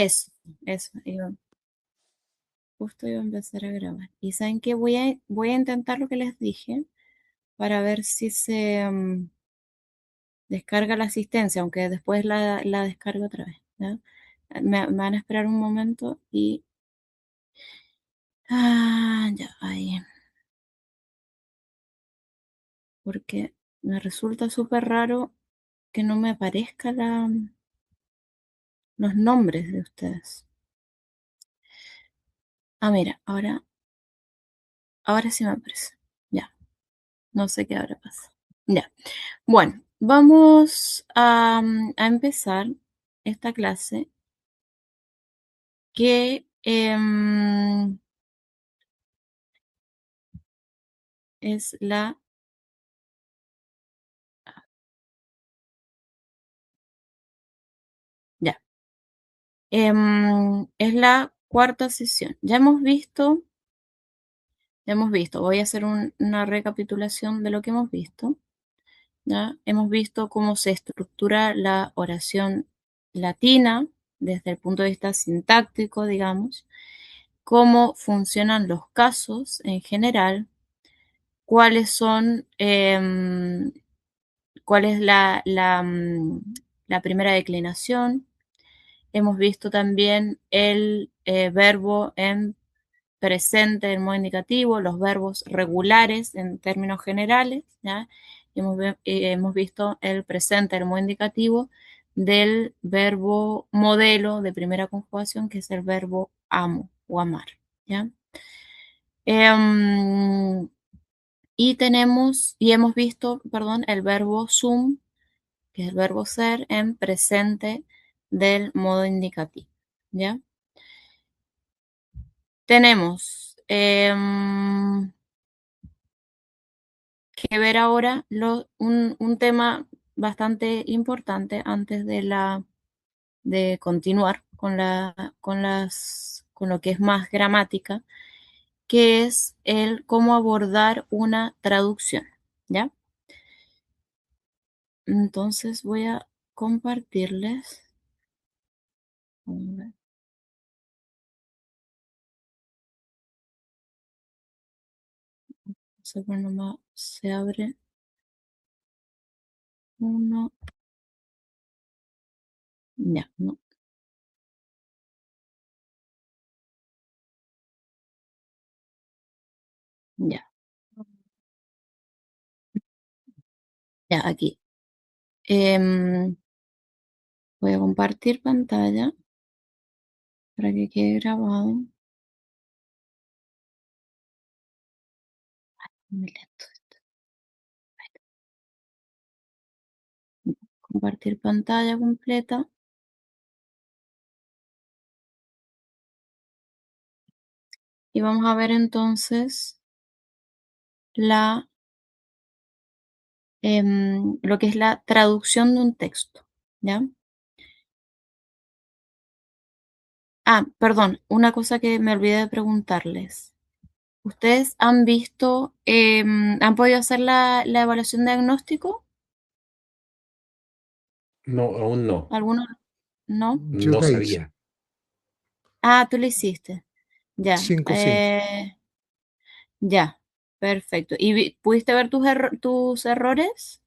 Eso, justo iba a empezar a grabar. Y saben que voy a intentar lo que les dije para ver si se descarga la asistencia, aunque después la descargo otra vez. ¿Ya? Me van a esperar un momento y... ya, ahí. Porque me resulta súper raro que no me aparezca los nombres de ustedes. Ah, mira, ahora sí me aparece. Ya, no sé qué ahora pasa. Ya, bueno, vamos a empezar esta clase que es ya, es la cuarta sesión. Ya hemos visto, voy a hacer una recapitulación de lo que hemos visto. ¿Ya? Hemos visto cómo se estructura la oración latina desde el punto de vista sintáctico, digamos, cómo funcionan los casos en general, cuáles son, cuál es la primera declinación. Hemos visto también el verbo en presente en modo indicativo, los verbos regulares en términos generales, ¿ya? Hemos visto el presente en modo indicativo del verbo modelo de primera conjugación, que es el verbo amo o amar, ¿ya? Y hemos visto, perdón, el verbo sum, que es el verbo ser en presente del modo indicativo, ¿ya? Tenemos que ver ahora un tema bastante importante antes de continuar con lo que es más gramática, que es el cómo abordar una traducción, ¿ya? Entonces voy a compartirles. Se abre uno. Ya, no, ya, ya, aquí. Voy a compartir pantalla para que quede grabado. Muy lento. Compartir pantalla completa. Y vamos a ver entonces lo que es la traducción de un texto, ¿ya? Ah, perdón, una cosa que me olvidé de preguntarles. ¿Ustedes han podido hacer la evaluación de diagnóstico? No, aún no. ¿Alguno? ¿No? Yo No la hice. sabía. Ah, tú lo hiciste. Ya. 5-5. Ya. Perfecto. ¿Y pudiste ver tus errores?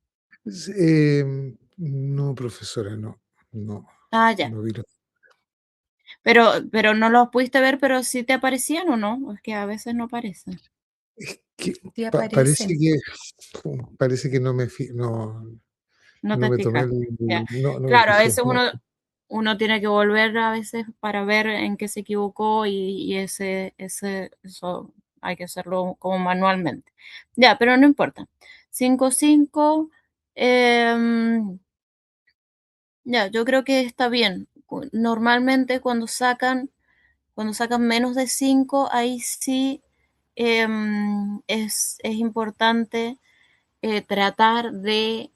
No, profesora, no, no, Ah, ya. no vi la- Pero no los pudiste ver, pero sí te aparecían o no. Es que a veces no aparecen. Es que Sí parece aparecen. que no No no te me tomé fijaste. Ya. no me Claro, a fijé. veces No, uno tiene que volver a veces para ver en qué se equivocó y eso hay que hacerlo como manualmente. Ya, pero no importa. 5-5. Ya, yo creo que está bien. Normalmente cuando sacan menos de 5, ahí sí es importante tratar de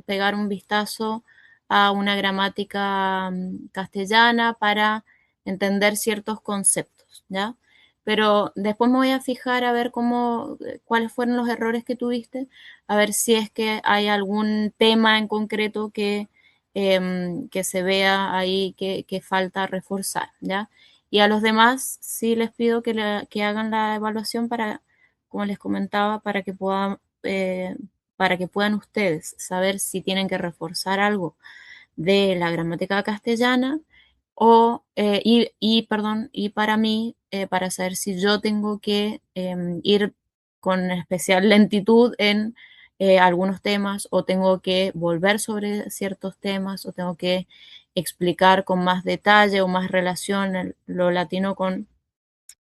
pegar un vistazo a una gramática castellana para entender ciertos conceptos, ¿ya? Pero después me voy a fijar a ver cuáles fueron los errores que tuviste, a ver si es que hay algún tema en concreto que que se vea ahí que falta reforzar, ¿ya? Y a los demás sí les pido que hagan la evaluación para, como les comentaba, para que puedan ustedes saber si tienen que reforzar algo de la gramática castellana perdón, y para mí, para saber si yo tengo que ir con especial lentitud en algunos temas o tengo que volver sobre ciertos temas o tengo que explicar con más detalle o más relación lo latino con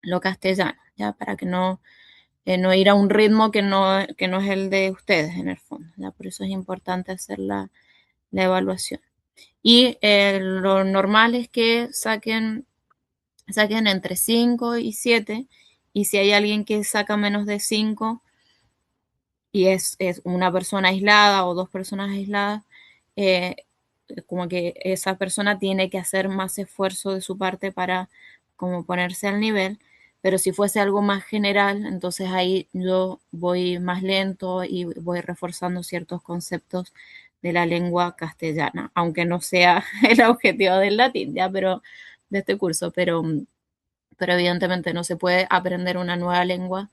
lo castellano, ¿ya? Para que no ir a un ritmo que no es el de ustedes en el fondo, ¿ya? Por eso es importante hacer la evaluación. Y lo normal es que saquen entre 5 y 7. Y si hay alguien que saca menos de 5 y es una persona aislada o dos personas aisladas, eh, como que esa persona tiene que hacer más esfuerzo de su parte para como ponerse al nivel. Pero si fuese algo más general, entonces ahí yo voy más lento y voy reforzando ciertos conceptos de la lengua castellana, aunque no sea el objetivo del latín, ya, pero de este curso, pero evidentemente no se puede aprender una nueva lengua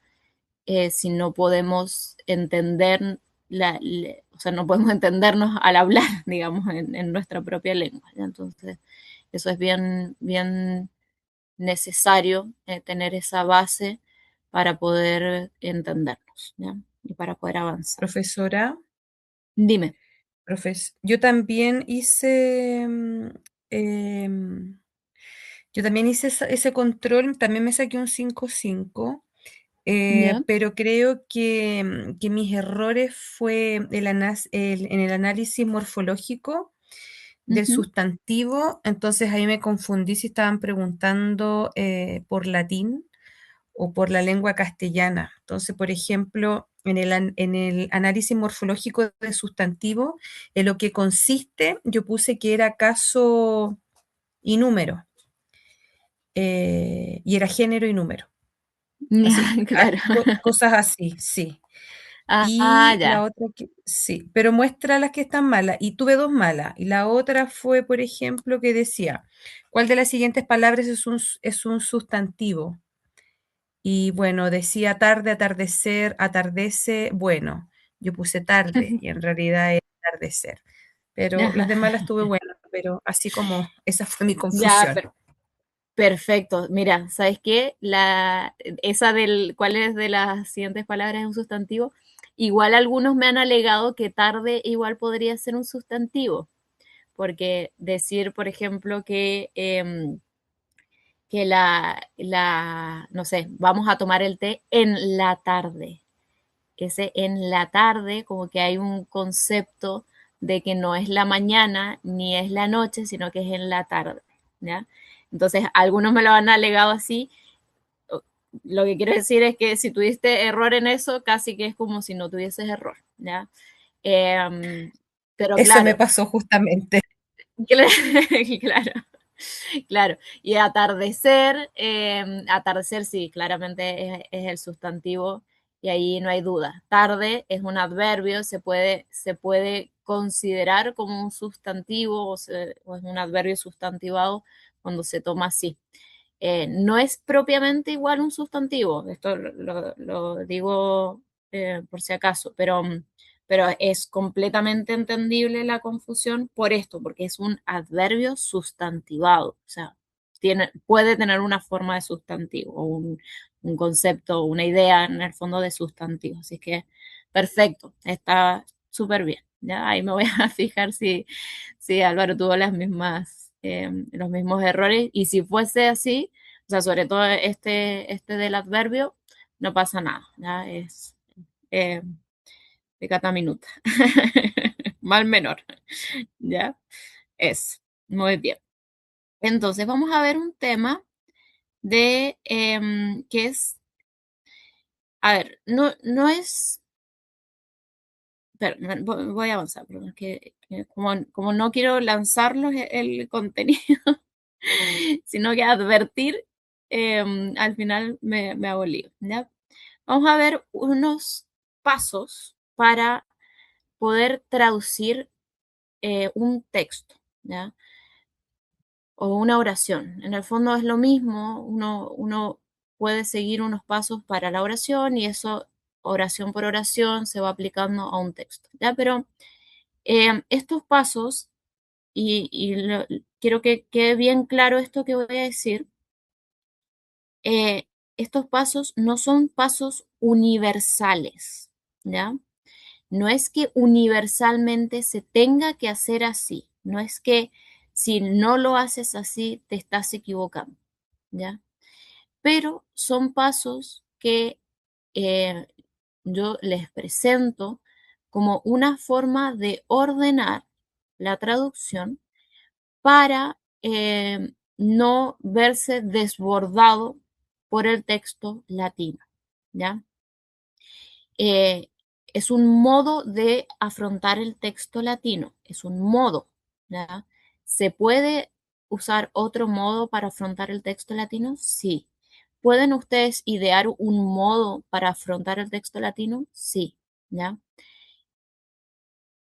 si no podemos entender, o sea, no podemos entendernos al hablar, digamos, en nuestra propia lengua, ¿ya? Entonces, eso es bien necesario, tener esa base para poder entendernos, ¿ya? Y para poder avanzar. Profesora, Dime. yo también hice, em, yo también hice ese control, también me saqué un 5,5, ¿Ya? pero creo que mis errores fue en el análisis morfológico del Ujú. sustantivo, entonces ahí me confundí si estaban preguntando por latín o por la lengua castellana. Entonces, por ejemplo, en el análisis morfológico de sustantivo, en lo que consiste, yo puse que era caso y número, y era género y número. Así, Ya, claro. cosas así, sí. Ah, Y la ya. otra que, sí, pero muestra las que están malas. Y tuve dos malas. Y la otra fue, por ejemplo, que decía, ¿cuál de las siguientes palabras es un sustantivo? Y bueno, decía tarde, atardecer, atardece, bueno, yo puse tarde y en realidad es atardecer. Pero las demás las tuve buenas, pero así como esa fue mi Ya, confusión. perfecto. Mira, ¿sabes qué? Esa ¿cuál es de las siguientes palabras es un sustantivo? Igual algunos me han alegado que tarde igual podría ser un sustantivo, porque decir, por ejemplo, que no sé, vamos a tomar el té en la tarde. Ese en la tarde, como que hay un concepto de que no es la mañana ni es la noche, sino que es en la tarde, ¿ya? Entonces, algunos me lo han alegado así. Lo que quiero decir es que si tuviste error en eso, casi que es como si no tuvieses error, ¿ya? Eh, pero Eso me claro, pasó justamente. claro, claro. Y atardecer, atardecer sí, claramente es el sustantivo y ahí no hay duda. Tarde es un adverbio, se puede considerar como un sustantivo o es un adverbio sustantivado cuando se toma así. No es propiamente igual un sustantivo, esto lo digo por si acaso, pero es completamente entendible la confusión por esto, porque es un adverbio sustantivado, o sea, puede tener una forma de sustantivo o un concepto, una idea en el fondo de sustantivo, así que perfecto, está súper bien. Ya ahí me voy a fijar si Álvaro tuvo los mismos errores y si fuese así, o sea, sobre todo este del adverbio, no pasa nada, ya es eh, de cata minuta. Mal menor, ¿ya? Es. Muy bien. Entonces, vamos a ver un tema que es, a ver, no es, pero voy a avanzar, pero es que como no quiero lanzarlos el contenido, sino que advertir, al final me hago lío, ¿ya? Vamos a ver unos pasos para poder traducir un texto, ¿ya? O una oración. En el fondo es lo mismo, uno puede seguir unos pasos para la oración y eso, oración por oración, se va aplicando a un texto, ¿ya? Pero estos pasos, quiero que quede bien claro esto que voy a decir, estos pasos no son pasos universales, ¿ya? No es que universalmente se tenga que hacer así, no es que si no lo haces así te estás equivocando, ¿ya? Pero son pasos que eh, yo les presento como una forma de ordenar la traducción para no verse desbordado por el texto latino, ¿ya? Eh, es un modo de afrontar el texto latino, es un modo, ¿ya? ¿Se puede usar otro modo para afrontar el texto latino? Sí. ¿Pueden ustedes idear un modo para afrontar el texto latino? Sí, ¿ya?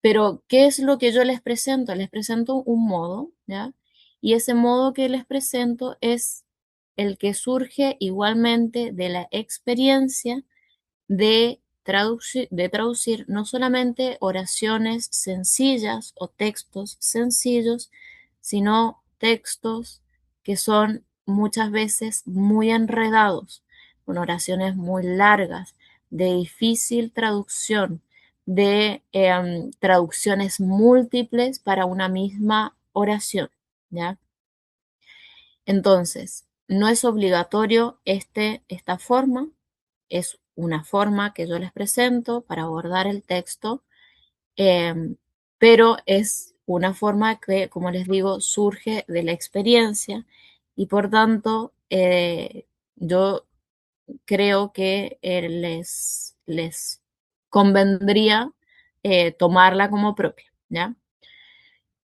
Pero, ¿qué es lo que yo les presento? Les presento un modo, ¿ya? Y ese modo que les presento es el que surge igualmente de la experiencia de traducir no solamente oraciones sencillas o textos sencillos, sino textos que son muchas veces muy enredados, con oraciones muy largas, de difícil traducción, de traducciones múltiples para una misma oración, ¿ya? Entonces, no es obligatorio esta forma, es una forma que yo les presento para abordar el texto, pero es una forma que, como les digo, surge de la experiencia y por tanto yo creo que les convendría tomarla como propia, ¿ya?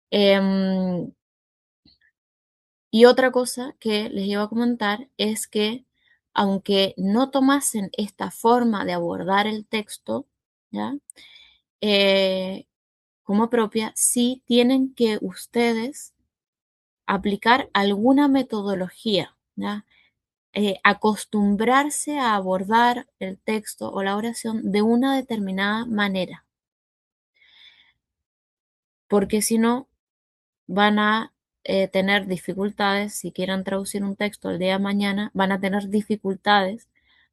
Em, y otra cosa que les iba a comentar es que aunque no tomasen esta forma de abordar el texto, ¿ya? Eh, como propia, sí tienen que ustedes aplicar alguna metodología, ¿ya? Acostumbrarse a abordar el texto o la oración de una determinada manera, porque si no, van a tener dificultades, si quieren traducir un texto el día de mañana, van a tener dificultades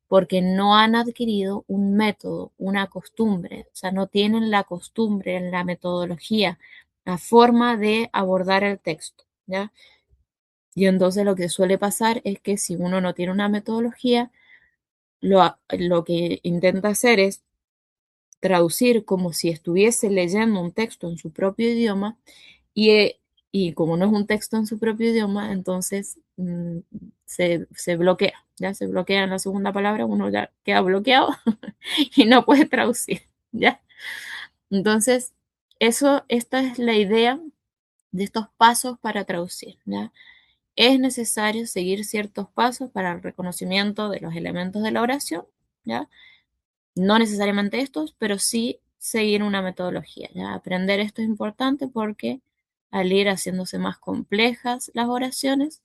porque no han adquirido un método, una costumbre, o sea, no tienen la costumbre, la metodología, la forma de abordar el texto, ¿ya? Y entonces lo que suele pasar es que si uno no tiene una metodología, lo que intenta hacer es traducir como si estuviese leyendo un texto en su propio idioma y, y como no es un texto en su propio idioma, entonces se bloquea, ya se bloquea en la segunda palabra, uno ya queda bloqueado y no puede traducir, ¿ya? Entonces, esta es la idea de estos pasos para traducir, ¿ya? Es necesario seguir ciertos pasos para el reconocimiento de los elementos de la oración, ¿ya? No necesariamente estos, pero sí seguir una metodología, ¿ya? Aprender esto es importante porque al ir haciéndose más complejas las oraciones,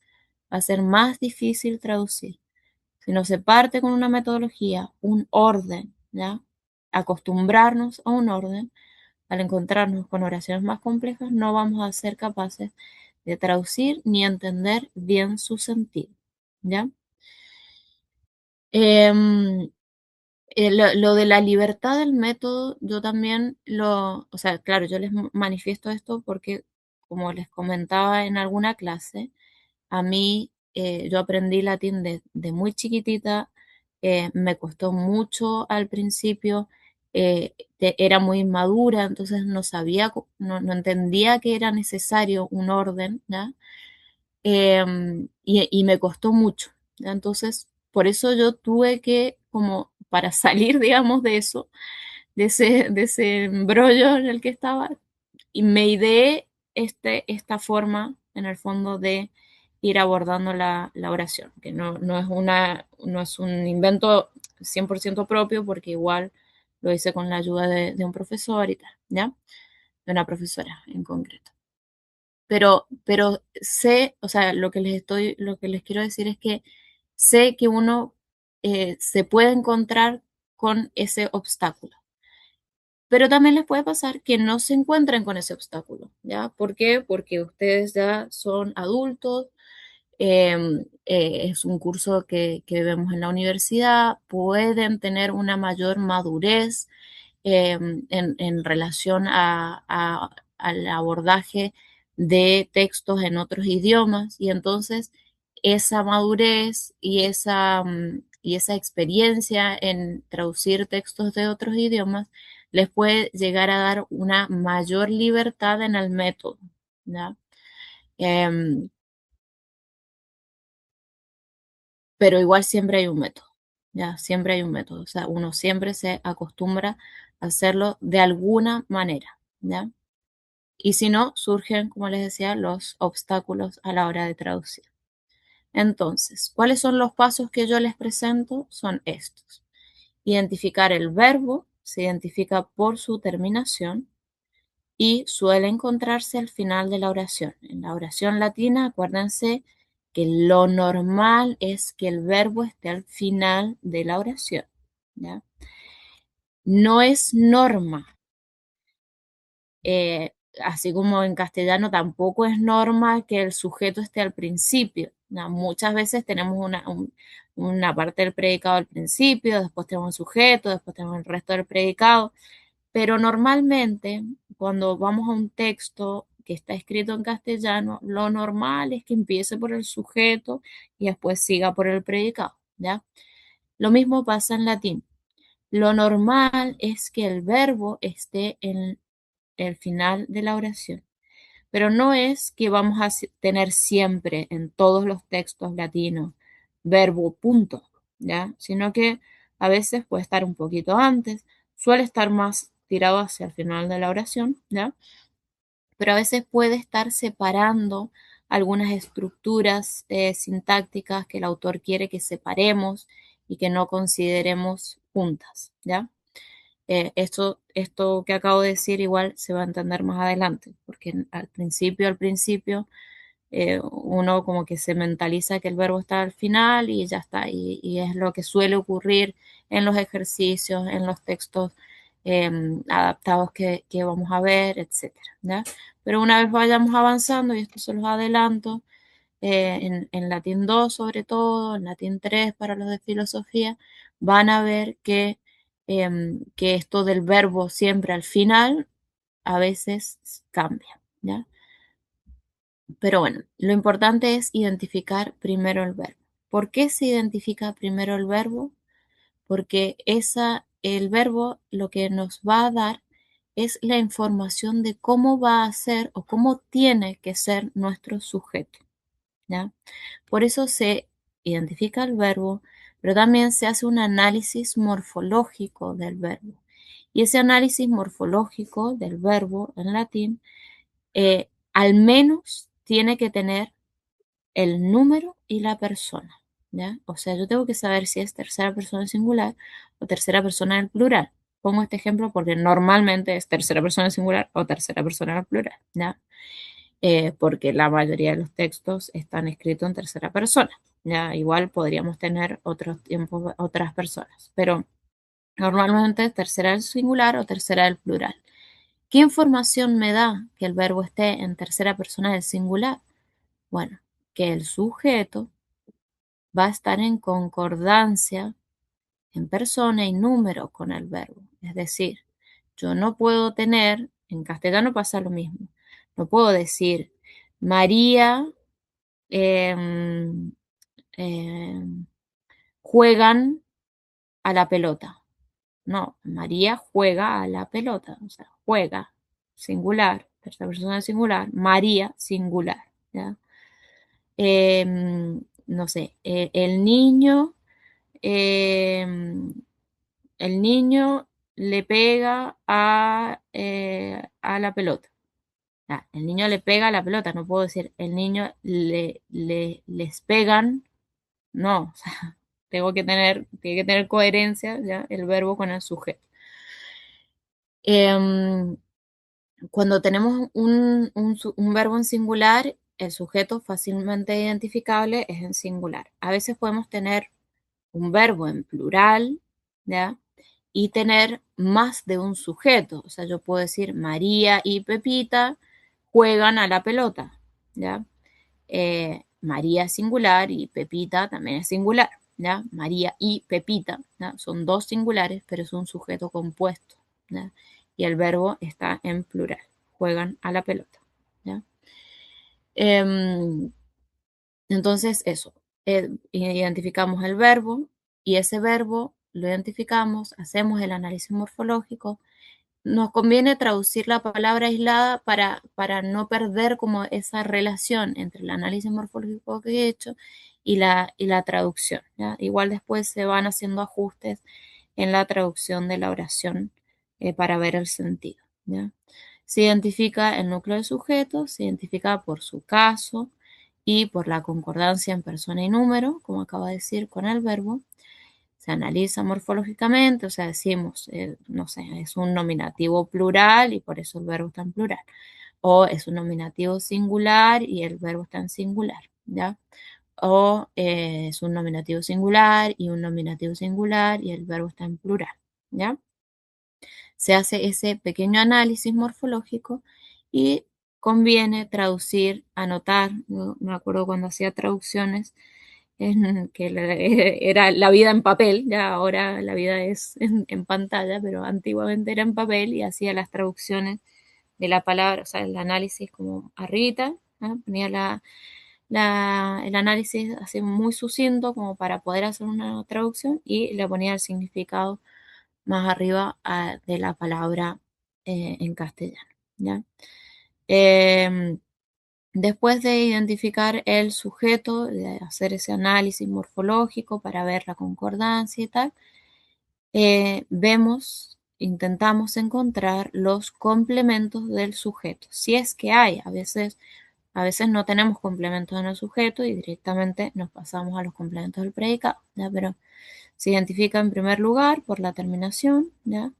va a ser más difícil traducir. Si no se parte con una metodología, un orden, ¿ya? Acostumbrarnos a un orden, al encontrarnos con oraciones más complejas, no vamos a ser capaces de traducir ni entender bien su sentido, ¿ya? Em, lo de la libertad del método, yo también o sea, claro, yo les manifiesto esto porque, como les comentaba en alguna clase, a mí, yo aprendí latín de muy chiquitita, me costó mucho al principio, era muy inmadura, entonces no sabía, no entendía que era necesario un orden, ¿ya? Y me costó mucho, ¿ya? Entonces, por eso yo tuve que, como para salir, digamos, de eso, de ese embrollo en el que estaba, y me ideé esta forma, en el fondo, de ir abordando la oración, que no es un invento 100% propio, porque igual lo hice con la ayuda de un profesor y tal, ¿ya? de una profesora en concreto. Pero sé, o sea, lo que les quiero decir es que sé que uno se puede encontrar con ese obstáculo. Pero también les puede pasar que no se encuentren con ese obstáculo, ¿ya? ¿Por qué? Porque ustedes ya son adultos, es un curso que vemos en la universidad, pueden tener una mayor madurez en relación al abordaje de textos en otros idiomas y entonces esa madurez y esa experiencia en traducir textos de otros idiomas les puede llegar a dar una mayor libertad en el método, ¿ya? Em, pero igual siempre hay un método, ¿ya? Siempre hay un método, o sea, uno siempre se acostumbra a hacerlo de alguna manera, ¿ya? Y si no, surgen, como les decía, los obstáculos a la hora de traducir. Entonces, ¿cuáles son los pasos que yo les presento? Son estos. Identificar el verbo, se identifica por su terminación y suele encontrarse al final de la oración. En la oración latina, acuérdense que lo normal es que el verbo esté al final de la oración, ¿ya? No es norma, eh, así como en castellano tampoco es norma que el sujeto esté al principio, ¿no? Muchas veces tenemos una parte del predicado al principio, después tenemos el sujeto, después tenemos el resto del predicado, pero normalmente cuando vamos a un texto que está escrito en castellano, lo normal es que empiece por el sujeto y después siga por el predicado, ¿ya? Lo mismo pasa en latín. Lo normal es que el verbo esté en el final de la oración. Pero no es que vamos a tener siempre en todos los textos latinos verbo punto, ¿ya? Sino que a veces puede estar un poquito antes, suele estar más tirado hacia el final de la oración, ¿ya? Pero a veces puede estar separando algunas estructuras sintácticas que el autor quiere que separemos y que no consideremos juntas, ¿ya? Esto que acabo de decir igual se va a entender más adelante, porque al principio, uno como que se mentaliza que el verbo está al final y ya está, y es lo que suele ocurrir en los ejercicios, en los textos adaptados que vamos a ver, etcétera, ¿ya? Pero una vez vayamos avanzando, y esto se los adelanto, en latín 2 sobre todo, en latín 3 para los de filosofía, van a ver que esto del verbo siempre al final a veces cambia, ¿ya? Pero bueno, lo importante es identificar primero el verbo. ¿Por qué se identifica primero el verbo? Porque el verbo lo que nos va a dar es la información de cómo va a ser o cómo tiene que ser nuestro sujeto, ¿ya? Por eso se identifica el verbo, pero también se hace un análisis morfológico del verbo. Y ese análisis morfológico del verbo en latín al menos tiene que tener el número y la persona, ¿ya? O sea, yo tengo que saber si es tercera persona singular o tercera persona del plural. Pongo este ejemplo porque normalmente es tercera persona singular o tercera persona del plural, ¿ya? Porque la mayoría de los textos están escritos en tercera persona. Ya, igual podríamos tener otros tiempos, otras personas, pero normalmente es tercera del singular o tercera del plural. ¿Qué información me da que el verbo esté en tercera persona del singular? Bueno, que el sujeto va a estar en concordancia en persona y número con el verbo. Es decir, yo no puedo tener, en castellano pasa lo mismo, no puedo decir María em, em, juegan a la pelota. No, María juega a la pelota, o sea, juega, singular, tercera persona singular, María singular, ¿ya? No sé, em, el niño le pega a la pelota. Ah, el niño le pega a la pelota, no puedo decir el niño les pegan, no, o sea, tiene que tener coherencia, ¿ya? El verbo con el sujeto. Em, cuando tenemos un verbo en singular, el sujeto fácilmente identificable es en singular. A veces podemos tener un verbo en plural, ¿ya? Y tener más de un sujeto. O sea, yo puedo decir María y Pepita juegan a la pelota, ¿ya? María es singular y Pepita también es singular, ¿ya? María y Pepita, ¿ya? Son dos singulares, pero es un sujeto compuesto, ¿ya? Y el verbo está en plural, juegan a la pelota, ¿ya? Entonces, eso, identificamos el verbo y ese verbo lo identificamos, hacemos el análisis morfológico. Nos conviene traducir la palabra aislada para no perder como esa relación entre el análisis morfológico que he hecho y la traducción, ¿ya? Igual después se van haciendo ajustes en la traducción de la oración para ver el sentido, ¿ya? Se identifica el núcleo de sujeto, se identifica por su caso y por la concordancia en persona y número, como acabo de decir con el verbo. Se analiza morfológicamente, o sea, decimos, no sé, es un nominativo plural y por eso el verbo está en plural. O es un nominativo singular y el verbo está en singular, ¿ya? O es un nominativo singular y un nominativo singular y el verbo está en plural, ¿ya? Se hace ese pequeño análisis morfológico y conviene traducir, anotar. Yo me acuerdo cuando hacía traducciones que era la vida en papel, ya ahora la vida es en pantalla, pero antiguamente era en papel y hacía las traducciones de la palabra, o sea, el análisis como arribita, ¿no? Ponía el análisis así muy sucinto como para poder hacer una traducción y le ponía el significado más arriba de la palabra en castellano, ¿ya? Em, Después de identificar el sujeto, de hacer ese análisis morfológico para ver la concordancia y tal, intentamos encontrar los complementos del sujeto. Si es que hay, a veces no tenemos complementos en el sujeto y directamente nos pasamos a los complementos del predicado, ¿ya? Pero se identifica en primer lugar por la terminación, ¿ya?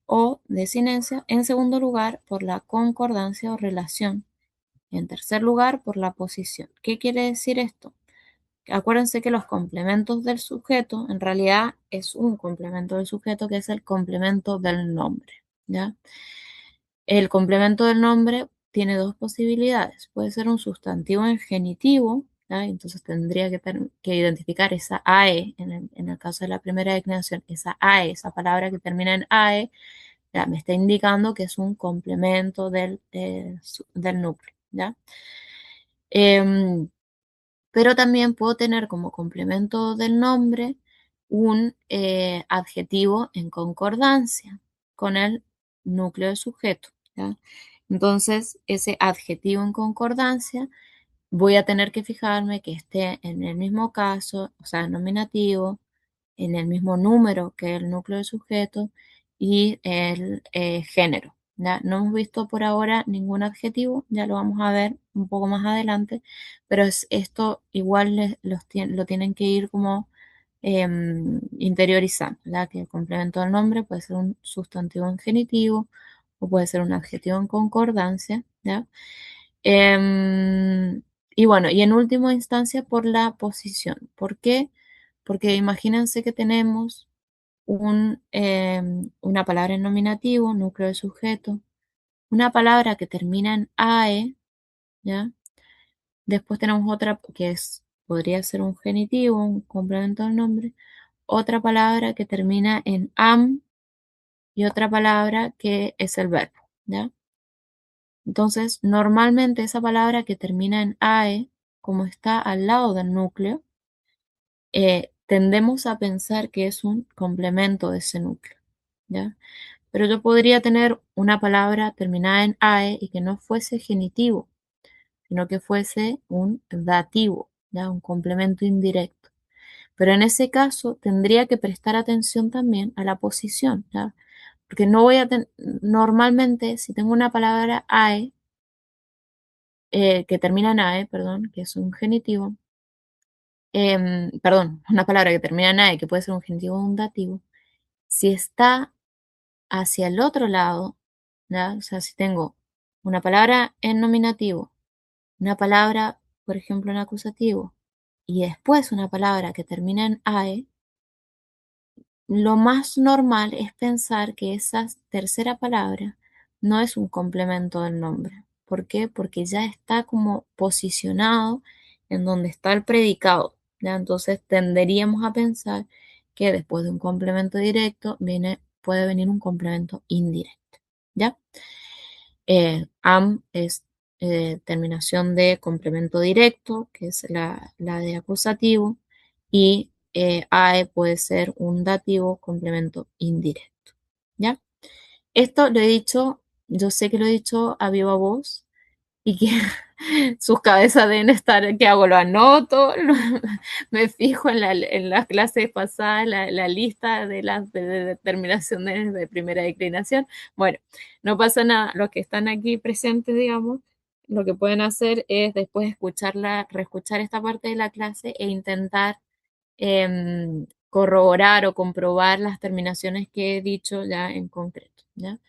O desinencia. En segundo lugar, por la concordancia o relación. En tercer lugar, por la posición. ¿Qué quiere decir esto? Acuérdense que los complementos del sujeto en realidad es un complemento del sujeto que es el complemento del nombre, ¿ya? El complemento del nombre tiene dos posibilidades. Puede ser un sustantivo en genitivo, ¿ya? Entonces tendría que identificar esa AE, en el caso de la primera declinación, esa AE, esa palabra que termina en AE, ya me está indicando que es un complemento del núcleo, ¿ya? Em, pero también puedo tener como complemento del nombre un adjetivo en concordancia con el núcleo de sujeto, ¿ya? Entonces, ese adjetivo en concordancia voy a tener que fijarme que esté en el mismo caso, o sea, nominativo, en el mismo número que el núcleo de sujeto y el género, ¿ya? No hemos visto por ahora ningún adjetivo, ya lo vamos a ver un poco más adelante, pero esto igual lo tienen que ir como interiorizando, ¿ya? Que el complemento del nombre puede ser un sustantivo en genitivo o puede ser un adjetivo en concordancia, ¿ya? Em, y bueno, y en última instancia por la posición. ¿Por qué? Porque imagínense que tenemos una palabra en nominativo, núcleo de sujeto, una palabra que termina en AE, ¿ya? Después tenemos otra que podría ser un genitivo, un complemento del nombre, otra palabra que termina en am y otra palabra que es el verbo, ¿ya? Entonces, normalmente esa palabra que termina en AE, como está al lado del núcleo, tendemos a pensar que es un complemento de ese núcleo, ¿ya? Pero yo podría tener una palabra terminada en AE y que no fuese genitivo, sino que fuese un dativo, ¿ya? Un complemento indirecto. Pero en ese caso tendría que prestar atención también a la posición, ¿ya? Porque no voy a normalmente, si tengo una palabra AE, que termina en AE, perdón, que es un genitivo, perdón, una palabra que termina en AE, que puede ser un genitivo o un dativo, si está hacia el otro lado, ¿ya? O sea, si tengo una palabra en nominativo, una palabra, por ejemplo, en acusativo, y después una palabra que termina en AE, lo más normal es pensar que esa tercera palabra no es un complemento del nombre. ¿Por qué? Porque ya está como posicionado en donde está el predicado, ¿ya? Entonces tenderíamos a pensar que después de un complemento directo puede venir un complemento indirecto, ¿ya? Am es terminación de complemento directo, que es la de acusativo, y AE puede ser un dativo complemento indirecto, ¿ya? Esto lo he dicho, yo sé que lo he dicho a viva voz y que sus cabezas deben estar, ¿qué hago? Lo anoto, me fijo en las clases pasadas, la lista de las de determinaciones de primera declinación. Bueno, no pasa nada, los que están aquí presentes, digamos, lo que pueden hacer es después reescuchar esta parte de la clase e intentar corroborar o comprobar las terminaciones que he dicho ya en concreto, ¿ya?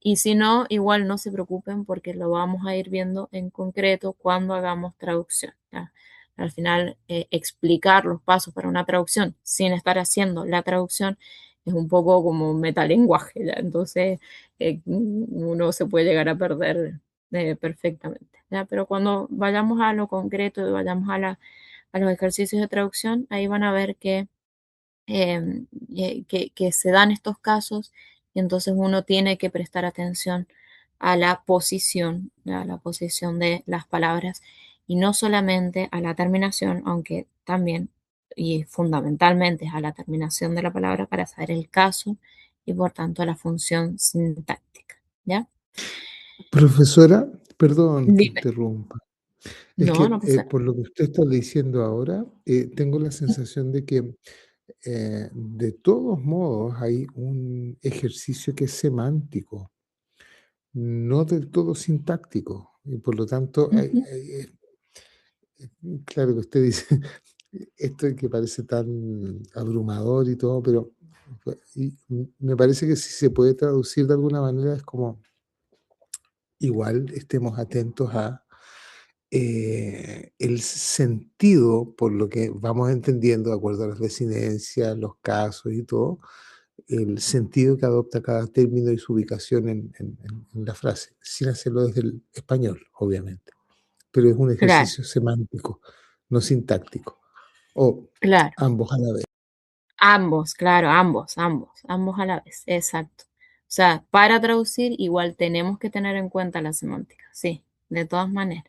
Y si no, igual no se preocupen porque lo vamos a ir viendo en concreto cuando hagamos traducción, ¿ya? Al final, explicar los pasos para una traducción sin estar haciendo la traducción es un poco como metalenguaje, ¿ya? Entonces, uno se puede llegar a perder perfectamente, ¿ya? Pero cuando vayamos a lo concreto y vayamos a los ejercicios de traducción, ahí van a ver que se dan estos casos y entonces uno tiene que prestar atención a la posición de las palabras y no solamente a la terminación, aunque también y fundamentalmente es a la terminación de la palabra para saber el caso y por tanto la función sintáctica, ¿ya? Profesora, perdón que Dime. interrumpa. Es No, que no pasa nada. por lo que usted está diciendo ahora, tengo la sensación de que de todos modos hay un ejercicio que es semántico, no del todo sintáctico. Y por lo tanto, Ujú. claro que usted dice esto que parece tan abrumador y todo, pero me parece que si se puede traducir de alguna manera es como igual estemos atentos a el sentido, por lo que vamos entendiendo de acuerdo a las residencias, los casos y todo, el sentido que adopta cada término y su ubicación en la frase, sin hacerlo desde el español, obviamente. Pero es un Claro, ejercicio semántico, no sintáctico, o claro. ambos a la vez. Ambos, claro, ambos a la vez, exacto. O sea, para traducir igual tenemos que tener en cuenta la semántica, sí, de todas maneras,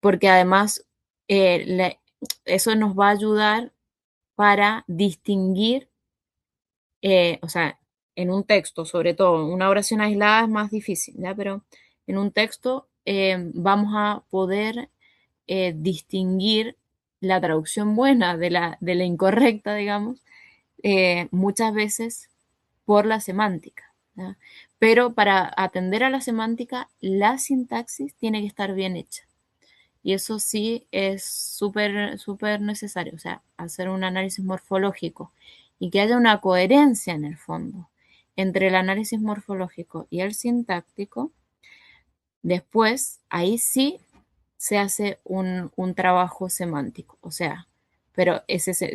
porque además eso nos va a ayudar para distinguir, o sea, en un texto, sobre todo, una oración aislada es más difícil, ¿ya? Pero en un texto vamos a poder distinguir la traducción buena de la incorrecta, digamos, muchas veces por la semántica, ¿ya? Pero para atender a la semántica, la sintaxis tiene que estar bien hecha. Y eso sí es súper necesario, o sea, hacer un análisis morfológico y que haya una coherencia en el fondo entre el análisis morfológico y el sintáctico. Después, ahí sí se hace un trabajo semántico, o sea, pero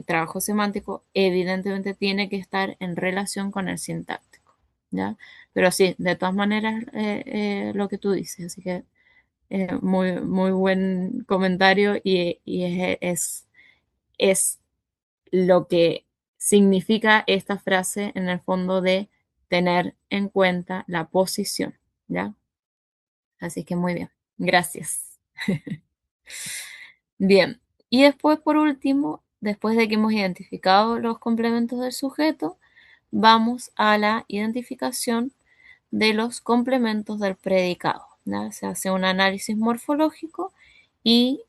trabajo semántico evidentemente tiene que estar en relación con el sintáctico, ¿ya? Pero sí, de todas maneras, lo que tú dices, así que muy buen comentario y es lo que significa esta frase en el fondo de tener en cuenta la posición, ¿ya? Así que muy bien, gracias. Bien, y después, por último, después de que hemos identificado los complementos del sujeto, vamos a la identificación de los complementos del predicado, ¿ya? Se hace un análisis morfológico y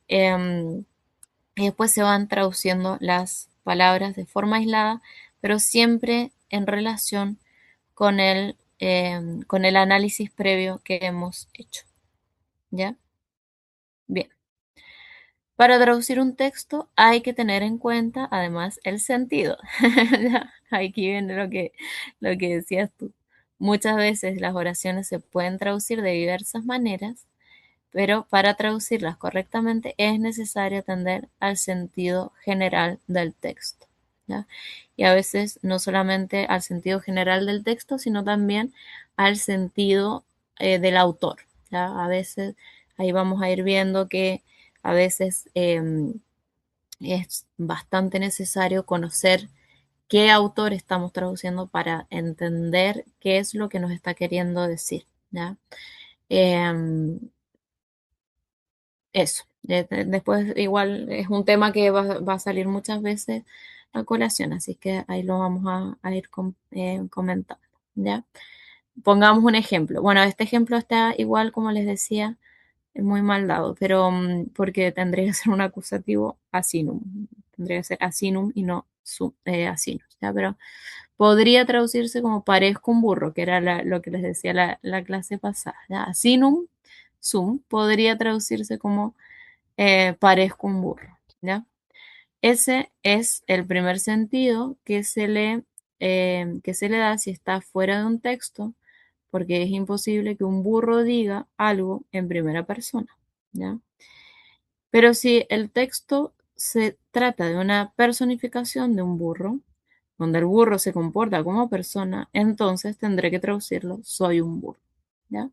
después se van traduciendo las palabras de forma aislada, pero siempre en relación con el análisis previo que hemos hecho, ¿ya? Bien. Para traducir un texto hay que tener en cuenta además el sentido. Aquí viene lo que decías tú. muchas veces las oraciones se pueden traducir de diversas maneras, pero para traducirlas correctamente es necesario atender al sentido general del texto, ¿ya? Y a veces no solamente al sentido general del texto, sino también al sentido del autor, ¿ya? A veces ahí vamos a ir viendo que a veces es bastante necesario conocer qué autor estamos traduciendo para entender qué es lo que nos está queriendo decir, ¿ya? Em, Eso. Después igual es un tema que va a salir muchas veces a colación, así que ahí lo vamos a ir comentando, ¿ya? Pongamos un ejemplo. Bueno, este ejemplo está igual, como les decía, es muy mal dado, pero porque tendría que ser un acusativo asinum. Tendría que ser asinum y no asinus, ¿ya? Pero podría traducirse como parezco un burro, que era lo que les decía la clase pasada, ¿ya? Asinum sum podría traducirse como parezco un burro, ¿ya? Ese es el primer sentido que se le da si está fuera de un texto, porque es imposible que un burro diga algo en primera persona, ¿ya? Pero si el texto se trata de una personificación de un burro, donde el burro se comporta como persona, entonces tendré que traducirlo, soy un burro, ¿ya?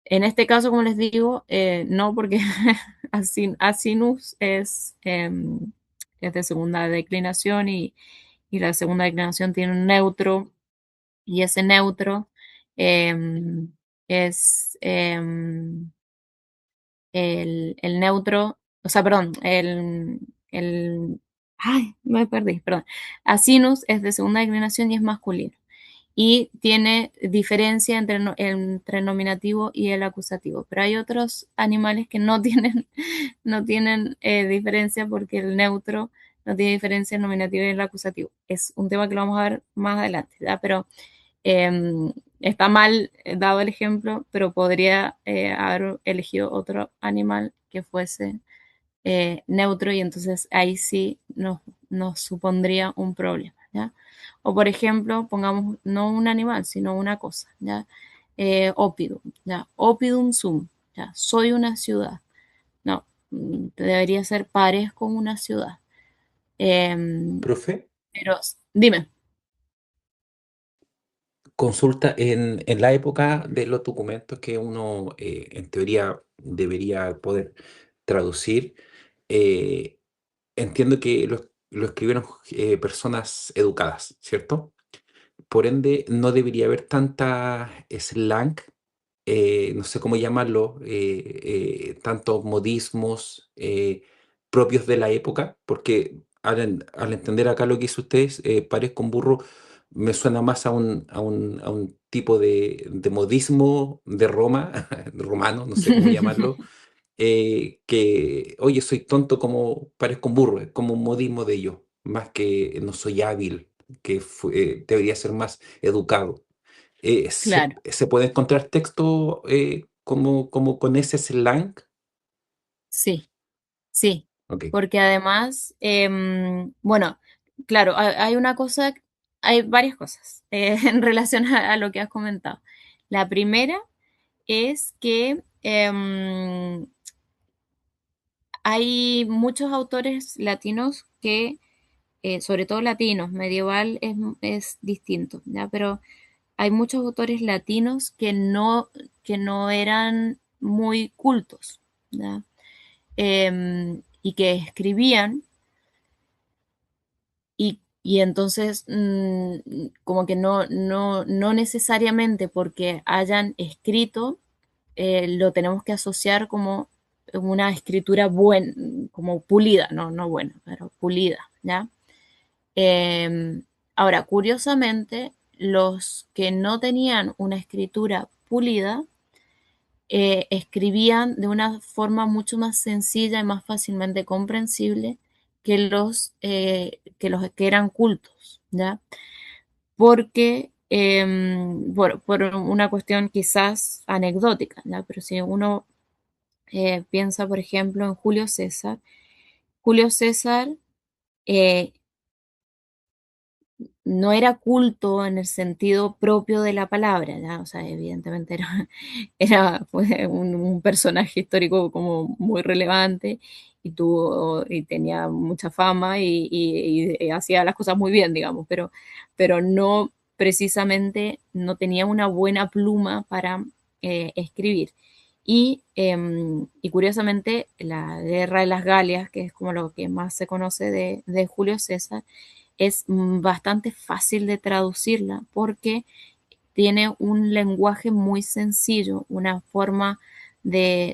En este caso, como les digo, no porque Asinus es de segunda declinación y la segunda declinación tiene un neutro y ese neutro em, es el neutro, o sea, perdón, ay, me perdí, perdón. Asinus es de segunda declinación y es masculino y tiene diferencia entre, entre el nominativo y el acusativo. Pero hay otros animales que no tienen, no tienen diferencia porque el neutro no tiene diferencia en el nominativo y el acusativo. Es un tema que lo vamos a ver más adelante, ¿verdad? Pero está mal dado el ejemplo, pero podría haber elegido otro animal que fuese neutro y entonces ahí sí nos supondría un problema, ¿ya? O por ejemplo, pongamos no un animal, sino una cosa, ¿ya? Opidum, ¿ya? Opidum sum, ¿ya? Soy una ciudad. No, debería ser parezco una ciudad. Em, Profe, pero dime, consulta en la época de los documentos que uno en teoría debería poder traducir. eh, Entiendo que lo escribieron personas educadas, ¿cierto? Por ende, no debería haber tanta slang, no sé cómo llamarlo, tantos modismos propios de la época, porque al entender acá lo que hizo ustedes, parezco un burro, me suena más a un tipo de modismo de Roma, romano, no sé cómo llamarlo, que, oye, soy tonto como parezco un burro, es como un modismo de ellos, más que no soy hábil, que debería ser más educado. claro. ¿Se puede encontrar texto como con ese slang? Sí, sí, Ok. porque además, bueno, claro, hay una cosa, hay varias cosas en relación a lo que has comentado. La primera es que hay muchos autores latinos que, sobre todo latinos, medieval es distinto, ¿ya? Pero hay muchos autores latinos que no eran muy cultos, ¿ya? Y que escribían y entonces como que no necesariamente porque hayan escrito lo tenemos que asociar como una escritura buena, como pulida, no buena, pero pulida, ¿ya? Eh, Ahora, curiosamente, los que no tenían una escritura pulida escribían de una forma mucho más sencilla y más fácilmente comprensible que los que eran cultos, ¿ya? Porque, por una cuestión quizás anecdótica, ¿ya? Pero si uno piensa, por ejemplo, en Julio César eh, no era culto en el sentido propio de la palabra, ¿ya? O sea, evidentemente fue un personaje histórico como muy relevante y tenía mucha fama y hacía las cosas muy bien, digamos, pero no precisamente no tenía una buena pluma para escribir. Y curiosamente, la Guerra de las Galias, que es como lo que más se conoce de Julio César, es bastante fácil de traducirla porque tiene un lenguaje muy sencillo, una forma de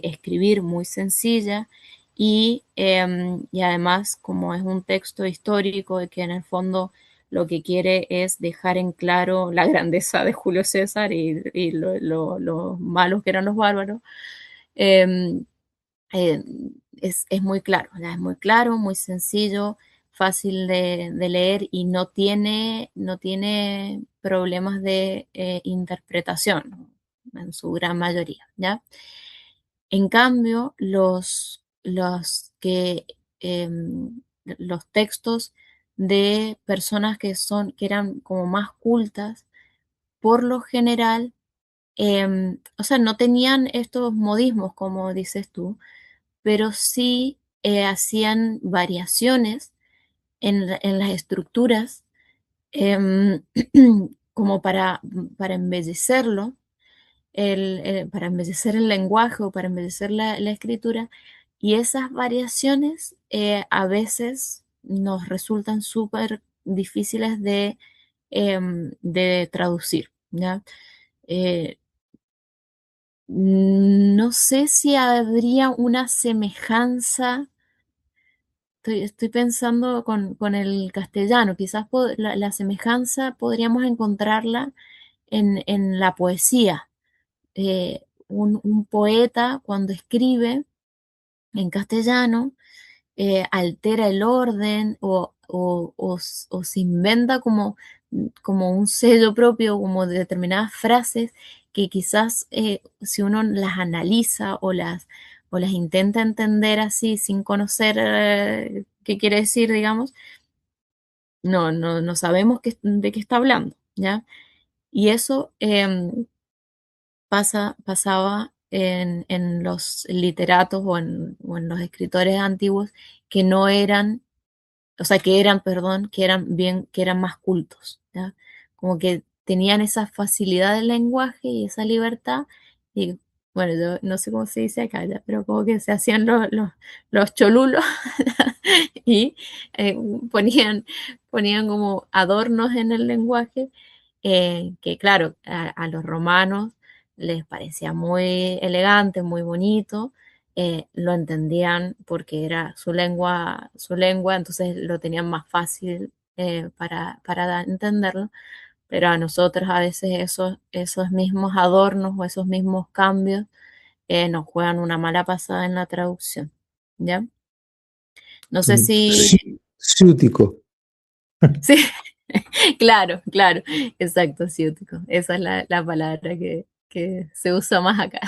escribir muy sencilla y además como es un texto histórico y que en el fondo lo que quiere es dejar en claro la grandeza de Julio César y lo malos que eran los bárbaros, eh, eh, es muy claro, ¿verdad? Es muy claro, muy sencillo, fácil de leer y no tiene problemas de interpretación en su gran mayoría, ¿ya? En cambio, los textos de personas que eran como más cultas, por lo general, o sea, no tenían estos modismos, como dices tú, pero sí hacían variaciones en las estructuras em, como para embellecerlo, para embellecer el lenguaje o para embellecer la escritura, y esas variaciones a veces nos resultan súper difíciles de traducir, ¿ya? Eh, no sé si habría una semejanza. Estoy pensando con el castellano, quizás la semejanza podríamos encontrarla en la poesía. Un poeta cuando escribe en castellano altera el orden o se inventa como un sello propio, como de determinadas frases que quizás si uno las analiza o las intenta entender así sin conocer qué quiere decir, digamos, no sabemos de qué está hablando, ¿ya? Y eso pasaba en los literatos o en los escritores antiguos que no eran, o sea, perdón, que eran más cultos, ¿ya? Como que tenían esa facilidad del lenguaje y esa libertad, y bueno, yo no sé cómo se dice acá, ya, pero como que se hacían los cholulos y eh, ponían, ponían como adornos en el lenguaje, que claro, a los romanos les parecía muy elegante, muy bonito, lo entendían porque era su lengua, entonces lo tenían más fácil para entenderlo, pero a nosotros a veces esos mismos adornos o esos mismos cambios nos juegan una mala pasada en la traducción, ¿ya? No sé Mm, si... ciútico. Sí, claro, claro, exacto, ciútico. Esa es la palabra que se usa más acá.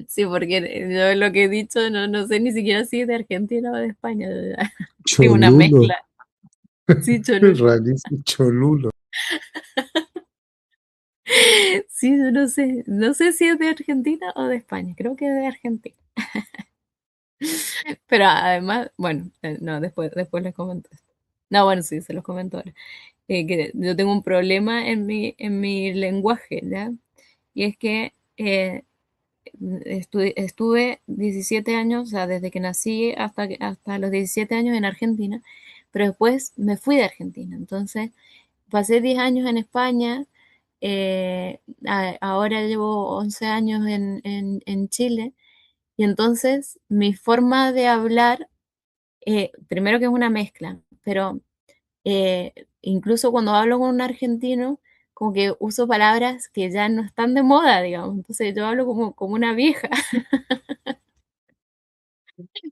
Sí, porque yo lo que he dicho no sé ni siquiera si es de Argentina o de España. Es una Cholulo. mezcla. Sí, cholulo. Rarísimo, cholulo. Sí, yo no sé. No sé si es de Argentina o de España. Creo que es de Argentina. Pero además, bueno, no, después les comento esto. No, bueno, sí, se los comento ahora. Que yo tengo un problema en mi lenguaje, ¿ya? Y es que estuve 17 años, o sea, desde que nací hasta los 17 años en Argentina, pero después me fui de Argentina. Entonces, pasé 10 años en España, ahora llevo 11 años en Chile, y entonces mi forma de hablar, primero que es una mezcla, pero incluso cuando hablo con un argentino, como que uso palabras que ya no están de moda, digamos. Entonces yo hablo como una vieja,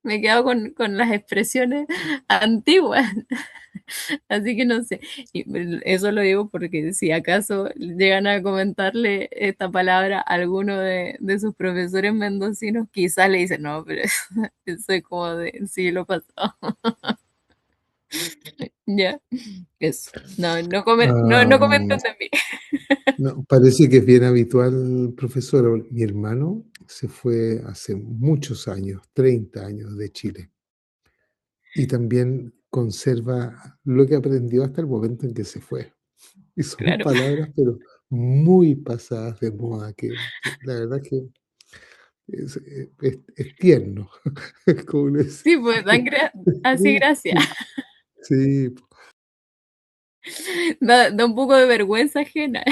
me quedo con las expresiones antiguas. Así que no sé, y eso lo digo porque si acaso llegan a comentarle esta palabra a alguno de sus profesores mendocinos, quizás le dicen, no, pero eso es como del siglo pasado. Ya, eso. No comentan de mí. No, parece que es bien habitual, profesor. Mi hermano se fue hace muchos años, 30 años de Chile, y también conserva lo que aprendió hasta el momento en que se fue. Y son Claro. palabras, pero muy pasadas de moda, que la verdad que es tierno, como lo decía. Sí, pues así gracia. Sí, Da un poco de vergüenza ajena.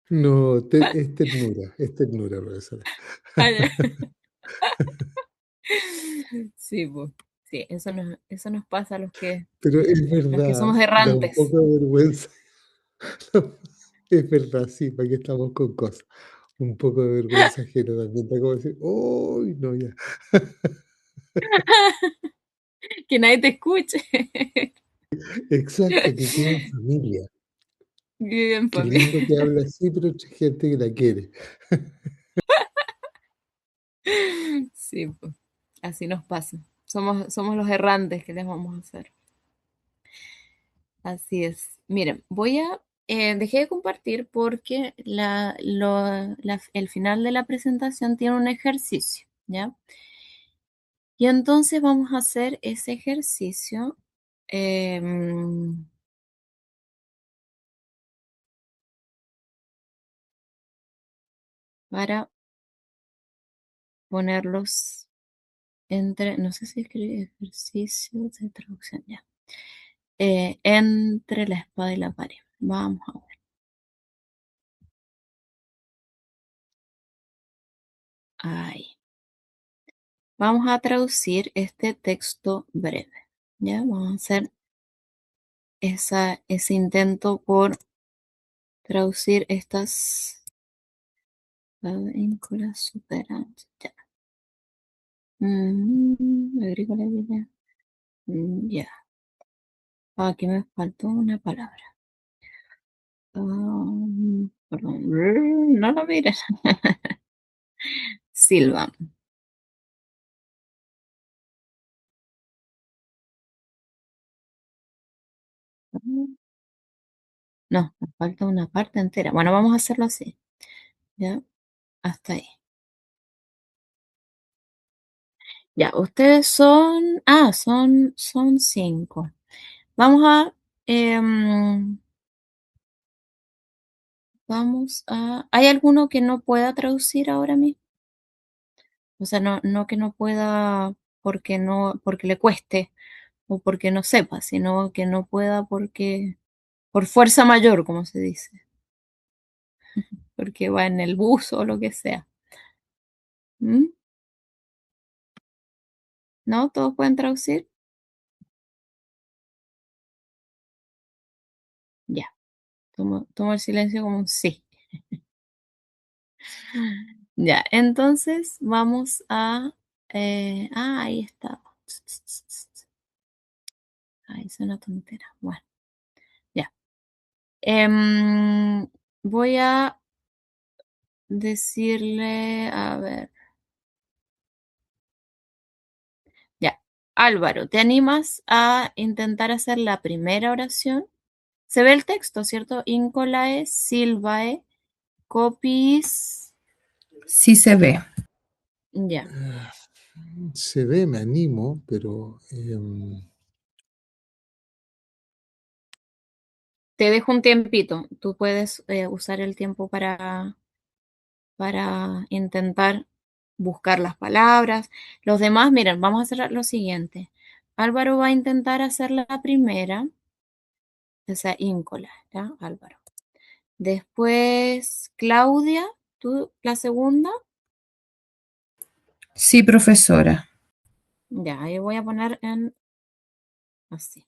no, es ternura, profesora. Ah, ya. Sí, pues. Sí, eso nos pasa a Pero es los que verdad, somos da un errantes. poco de vergüenza. Es verdad, sí, para que estamos con cosas. Un poco de vergüenza ajena también, está como decir, ¡uy, no, ya! Que nadie te escuche. Exacto, que quede en familia. Vive en Qué familia. lindo que habla así, pero hay gente que la quiere. Sí, pues. Así nos pasa. Somos los errantes que les vamos a hacer. Así es. Miren, dejé de compartir porque el final de la presentación tiene un ejercicio, ¿ya? Y entonces vamos a hacer ese ejercicio em, para ponerlos no sé si escribí ejercicio de traducción, ya. Entre la espada y la pared. Vamos a ver. Ahí. Vamos a traducir este texto breve. ¿Ya? Vamos a hacer ese intento por traducir estas vínculas superantes. Ya. Agrícola, vida. Ya. Aquí me faltó una palabra. Perdón. No lo mires. Silva. No, me falta una parte entera. Bueno, vamos a hacerlo así. ¿Ya? Hasta ahí. Ya, ustedes son 5. Vamos a, em, ¿hay alguno que no pueda traducir ahora mismo? O sea, no que no pueda porque le cueste o porque no sepa, sino que no pueda por fuerza mayor, como se dice, porque va en el bus o lo que sea. ¿Mm? ¿No? ¿Todos pueden traducir? Ya, tomo el silencio como un sí. Ya, entonces vamos ahí está. Ay, es una tontera. Bueno, ya. Voy a decirle, a ver, ya. Álvaro, ¿te animas a intentar hacer la primera oración? Se ve el texto, ¿cierto? Incolae, silvae, copis. Sí se ve. Ya. Se ve, me animo, pero Te dejo un tiempito. Tú puedes usar el tiempo para intentar buscar las palabras. Los demás, miren, vamos a hacer lo siguiente. Álvaro va a intentar hacer la primera, esa íncola, ¿ya? Álvaro. Después, Claudia, tú la segunda. Sí, profesora. Ya, ahí voy a poner en así.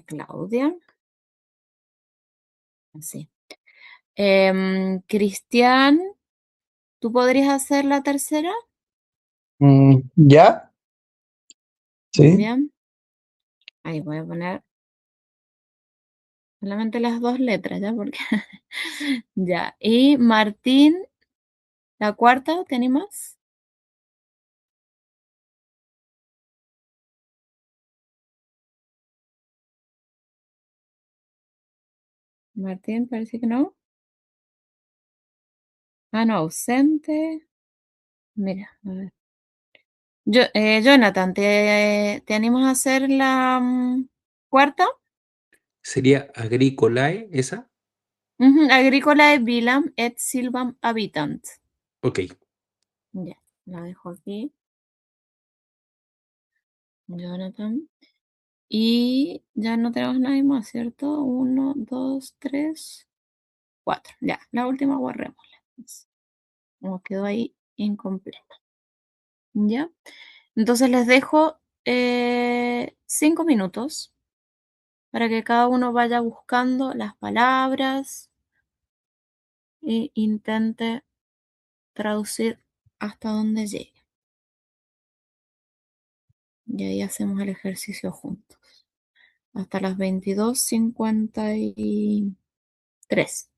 Claudia, así. Cristian, ¿tú podrías hacer la tercera? ¿Ya? Sí. Bien. Ahí voy a poner solamente las dos letras, ¿ya? Porque ya. Y Martín, la cuarta, ¿te animas? Martín, parece que no. Ah, no, ausente. Mira, a ver. Jonathan, ¿te animas a hacer la cuarta? ¿Sería agricolae esa? Ujú, Agricolae vilam et silvam habitant. Ok. Ya, la dejo aquí, Jonathan. Y ya no tenemos nadie más, ¿cierto? 1, 2, 3, 4. Ya, la última borrémosla. Nos quedó ahí incompleta. ¿Ya? Entonces les dejo 5 minutos para que cada uno vaya buscando las palabras e intente traducir hasta donde llegue. Y ahí hacemos el ejercicio juntos. Hasta las 22:53.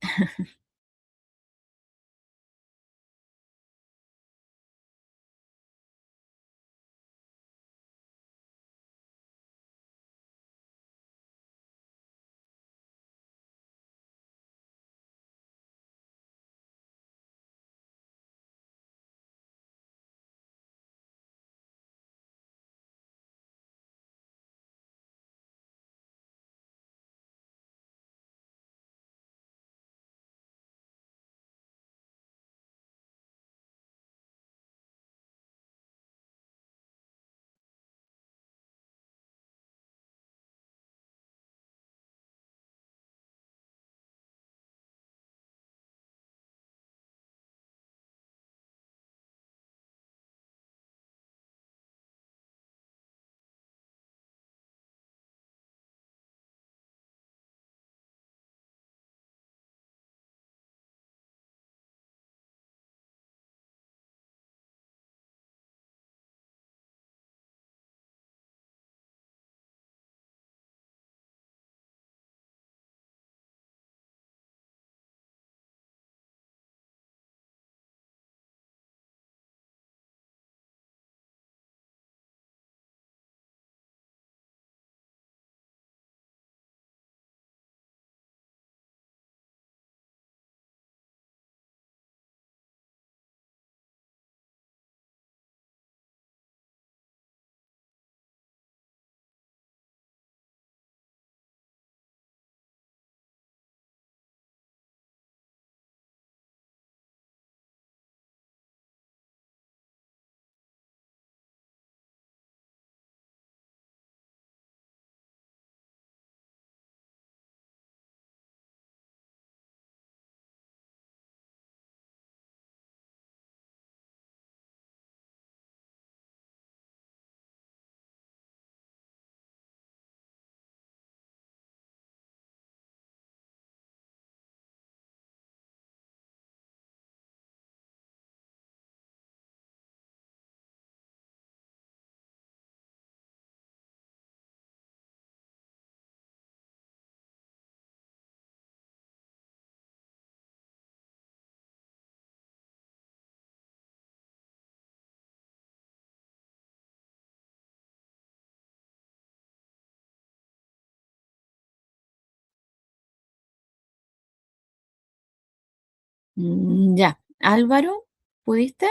Ya. Álvaro, ¿pudiste?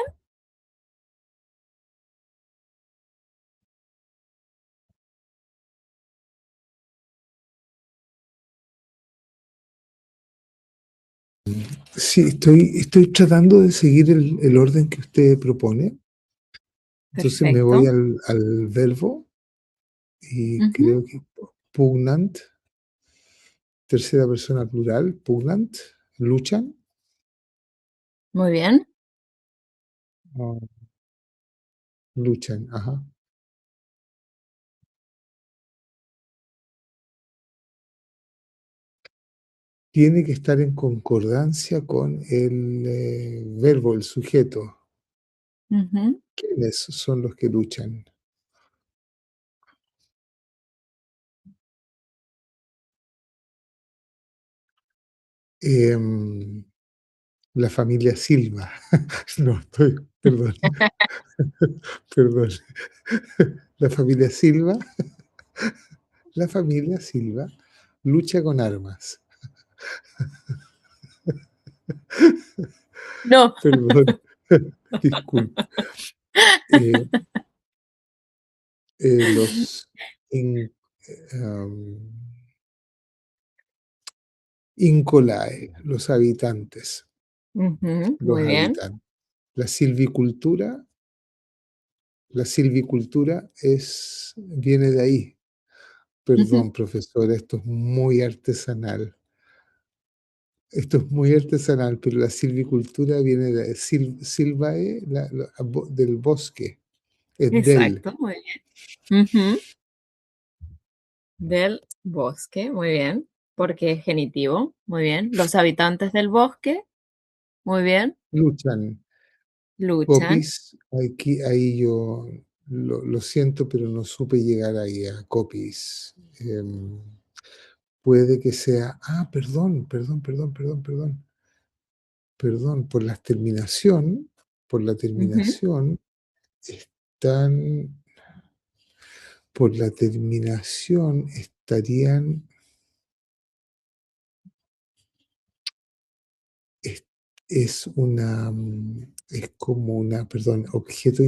Sí, estoy tratando de seguir el orden que usted propone. Entonces me voy Perfecto. al verbo y Ujú, creo que pugnant, tercera persona plural, pugnant, luchan. muy bien. Ah, luchan, ajá. Tiene que estar en concordancia con el verbo, el sujeto. Ujú, ¿Quiénes son los que luchan? Em, la familia Silva. No, perdón, perdón. La familia Silva, la familia Silva lucha con armas. No. Perdón, disculpe. Los Incolae, los habitantes, Ujú, los muy bien. habitantes. La silvicultura viene de ahí. Perdón, Ujú, profesora, esto es muy artesanal. Esto es muy artesanal, pero la silvicultura viene de silvae, del bosque, es del. exacto, muy bien. Ujú, del bosque, muy bien, porque es genitivo, muy bien. Los habitantes del bosque, muy bien, Luchan. luchan. Copis, ahí yo lo siento, pero no supe llegar ahí a Copis. Puede que sea, perdón, por la Ujú, terminación, están, por la terminación estarían, es, es como una, perdón, objeto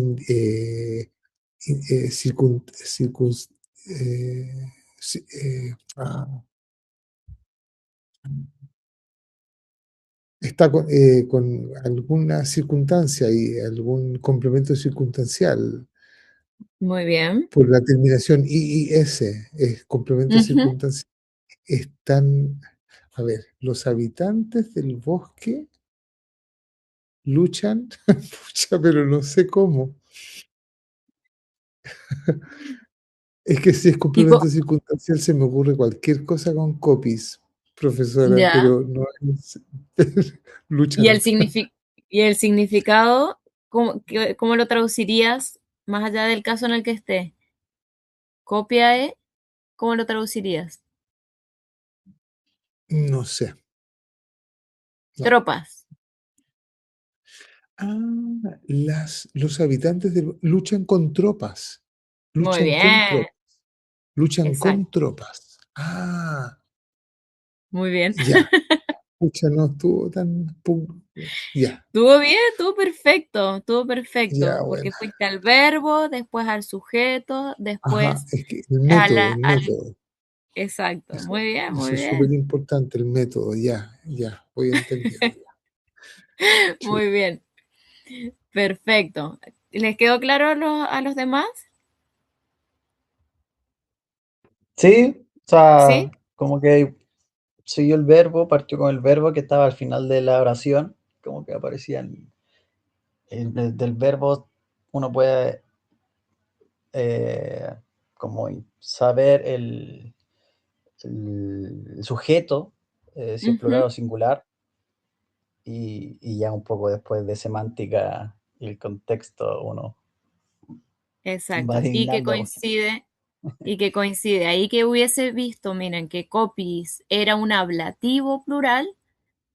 circun, eh, ci- eh, ah, está con alguna circunstancia y algún complemento circunstancial. muy bien. Por la terminación IIS, es complemento Ujú, circunstancial, están, a ver, los habitantes del bosque luchan, pucha, pero no sé cómo. Es que si es y complemento circunstancial se me ocurre cualquier cosa con copies, profesora, ya. pero no es, ¿Y el luchan. y el significado, cómo lo traducirías más allá del caso en el que esté? Copiae, ¿cómo lo traducirías? No sé, no. Tropas. Los habitantes luchan con tropas, Muy luchan con bien, tropas, luchan con exacto. tropas. Ah, Muy bien. ya. Pucha, no estuvo tan. Ya, Estuvo bien, estuvo ya, perfecto, porque bueno. fuiste al verbo, después al sujeto, Ajá, después es que a la, el al, método. exacto. Eso, Muy bien, muy eso es súper bien, importante, el método. Ya, ya, voy entendiendo. Ya. muy Chuta. bien, perfecto. ¿Les quedó claro a los demás? Sí, o ¿Sí? sea, como que siguió el verbo, partió con el verbo que estaba al final de la oración, como que aparecía del verbo, uno puede eh, como saber el sujeto, si es plural Ujú, o singular, y ya un poco después de semántica y el contexto uno va exacto. adivinando. Y que coincide. Ahí que hubiese visto, miren, que copis era un ablativo plural,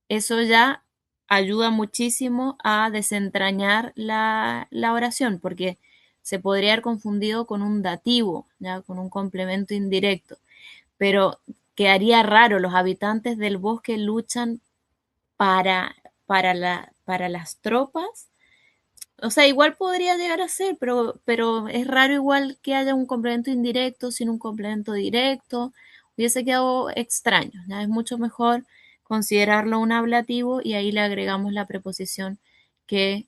eso ya ayuda muchísimo a desentrañar la oración, porque se podría haber confundido con un dativo, ya con un complemento indirecto, pero quedaría raro, los habitantes del bosque luchan para, para las tropas. O sea, igual podría llegar a ser, pero es raro igual que haya un complemento indirecto sin un complemento directo. Hubiese quedado extraño, ¿ya? Es mucho mejor considerarlo un ablativo y ahí le agregamos la preposición que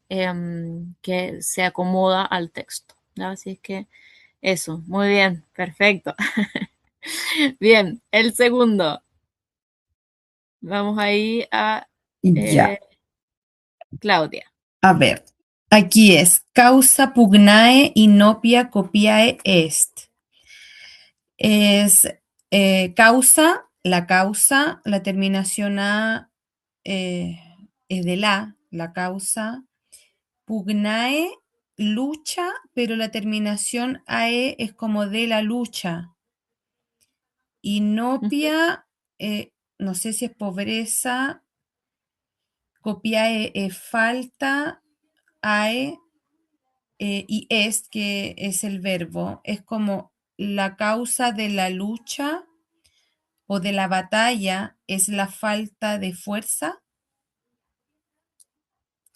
se acomoda al texto, ¿ya? Así es que eso, muy bien, perfecto. Bien, el segundo. Vamos ahí a Ya, eh, Claudia. a ver. Aquí es causa pugnae inopia copiae est. Es causa, la terminación A es de la causa. Pugnae, lucha, pero la terminación AE es como de la lucha. Ujú, Inopia, no sé si es pobreza, copiae es falta, AE y est, que es el verbo, es como la causa de la lucha o de la batalla es la falta de fuerza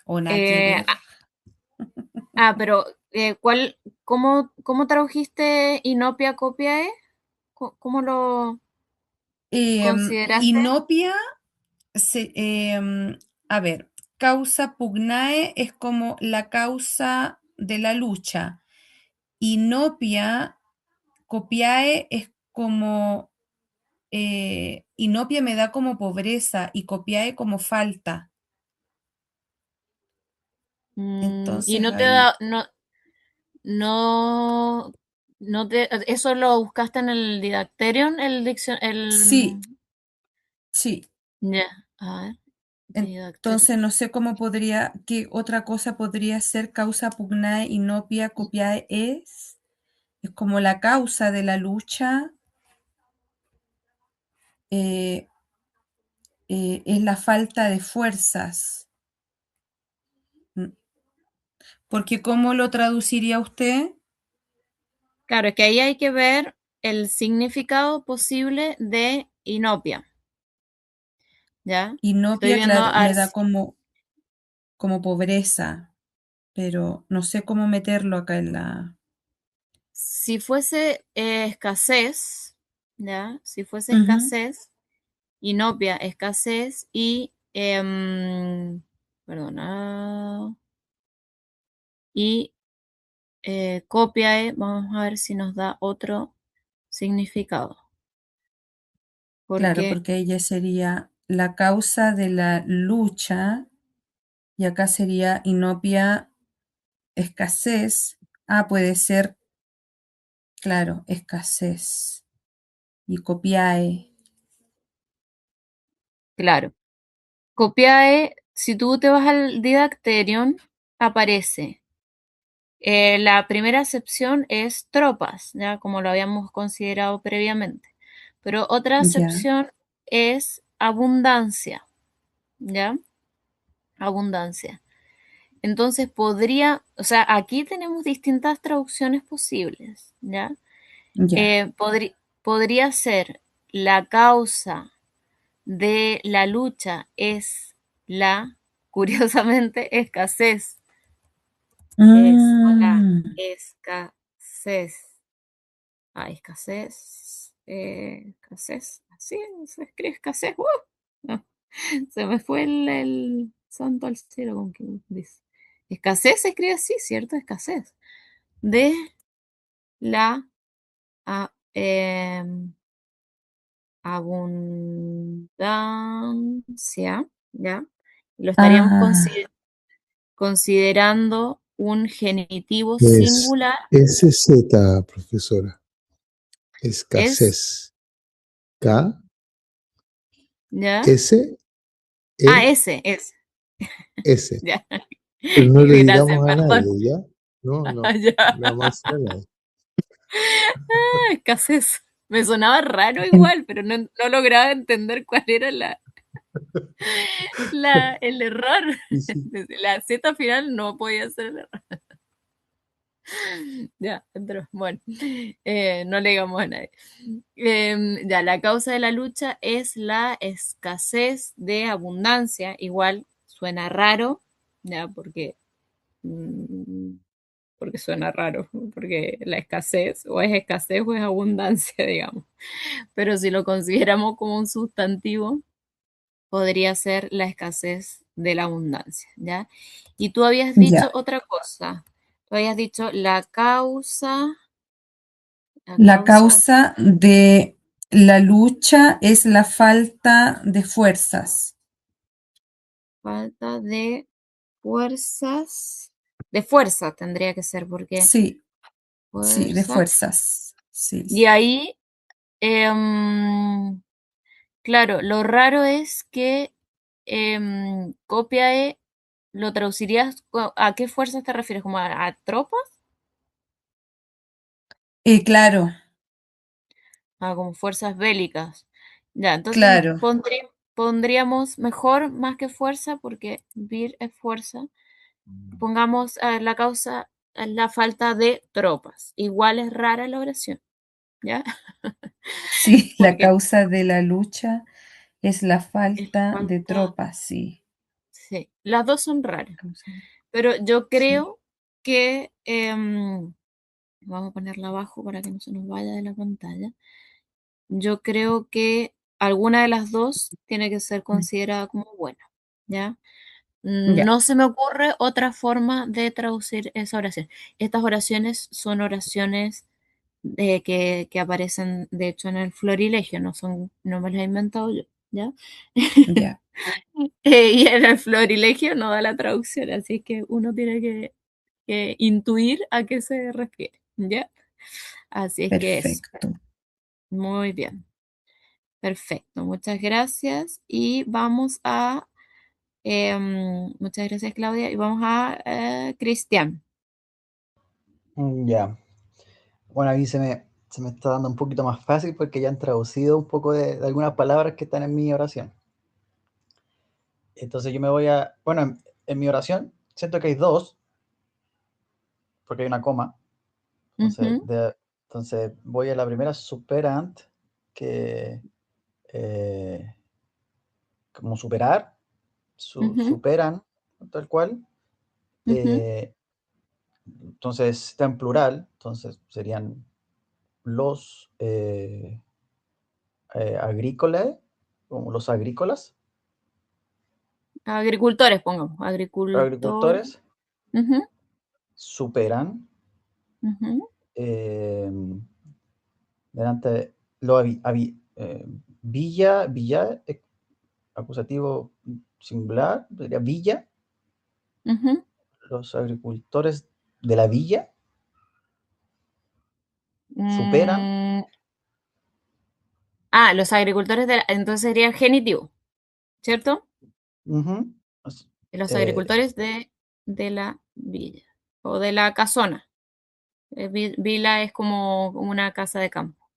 o nada que Eh, ver. pero ¿cómo tradujiste inopia copiae? ¿Cómo lo consideraste? Inopia, a ver, causa pugnae es como la causa de la lucha. Inopia, copiae es como, inopia me da como pobreza y copiae como falta. Y Entonces no te ahí, da, no, no te, eso lo buscaste en el Didacterion, sí, sí. ya, a ver, Didacterion. Entonces no sé cómo podría, qué otra cosa podría ser causa pugnae, inopia, copiae es. Es como la causa de la lucha, eh, es la falta de fuerzas. Porque ¿cómo lo traduciría usted? Claro, es que ahí hay que ver el significado posible de inopia, ¿ya? Estoy Inopia, viendo, claro, a ver, me da como pobreza, pero no sé cómo meterlo acá en la... si fuese escasez, ¿ya? Si fuese Ujú, escasez, inopia, escasez y, perdona, y copiae, vamos a ver si nos da otro significado. claro, Porque porque ella sería la causa de la lucha y acá sería inopia, escasez. Ah, puede ser, claro, escasez. Y copiae. claro, copiae, si tú te vas al Didacterion, aparece. La primera acepción es tropas, ya como lo habíamos considerado previamente. Pero otra Ya, acepción es abundancia, ¿ya? Abundancia. Entonces podría, o sea, aquí tenemos distintas traducciones posibles, ¿ya? ya. Podría ser la causa de la lucha es la, curiosamente, escasez. Es la Mm, escasez. Escasez. Escasez. Así se escribe escasez. No, se me fue el santo al cielo con que dice. Escasez se escribe así, ¿cierto? Escasez. De la abundancia, ¿ya? Lo estaríamos ah, considerando un genitivo Es singular. SZ, profesora. Es, Escasez. K, ¿ya? S, E, S, S. ya. Pero no le Gracias, digamos a perdón. nadie, ¿ya? No, no. Ya. No vamos a decir a nadie. Escasez. Me sonaba raro igual, pero no lograba entender cuál era el error. Sí, sí. La Z final no podía ser el error. Ya, entró. Bueno, no le digamos a nadie. Ya, la causa de la lucha es la escasez de abundancia. Igual suena raro, ya, mm, porque suena raro, porque la escasez o es abundancia, digamos. Pero si lo consideramos como un sustantivo, podría ser la escasez de la abundancia, ¿ya? Y tú habías dicho ya. otra cosa. Tú habías dicho la La causa, causa de la lucha es la falta de fuerzas. falta de fuerza tendría que ser, porque Sí, sí, de fuerza. fuerzas. Sí, Y sí. ahí, claro, lo raro es que copiae lo traducirías, ¿a qué fuerzas te refieres? ¿Como a tropas? Claro, Como fuerzas bélicas. Ya, entonces claro. pondríamos mejor más que fuerza, porque vir es fuerza. Pongamos la causa, la falta de tropas. Igual es rara la oración, ¿ya? Sí, la Porque causa de la lucha es la es falta de falta, tropas, sí. sí, las dos son raras, Causa- pero yo Sí, creo que, vamos a ponerla abajo para que no se nos vaya de la pantalla. Yo creo que alguna de las dos tiene que ser considerada como buena, ¿ya? ya, No se me ocurre otra forma de traducir esa oración. Estas oraciones son oraciones que aparecen, de hecho, en el Florilegio, no me las he inventado yo, ¿ya? ya, Y en el Florilegio no da la traducción, así que uno tiene que intuir a qué se refiere, ¿ya? Así es que eso. perfecto. Muy bien. Perfecto, muchas gracias. Y vamos a, muchas gracias Claudia, y vamos a Cristian. Ya. Bueno, aquí se me está dando un poquito más fácil porque ya han traducido un poco de algunas palabras que están en mi oración. Entonces yo me voy a, bueno, en mi oración siento que hay dos, porque hay una coma. Entonces, Ujú, entonces voy a la primera, superant, que eh, como superar, ujú, superan, tal cual. ujú. Eh, entonces está en plural, entonces serían los agrícolas, como los agrícolas, Agricultores, pongamos, agricultor. agricultores, Ujú, superan, ujú, eh, delante, lo villa, villa, acusativo singular, sería villa, ujú. los agricultores de la villa superan, Mm, los agricultores entonces sería el genitivo, ¿cierto? ujú, Los eh, agricultores de la villa o de la casona. Vila es como una casa de campo.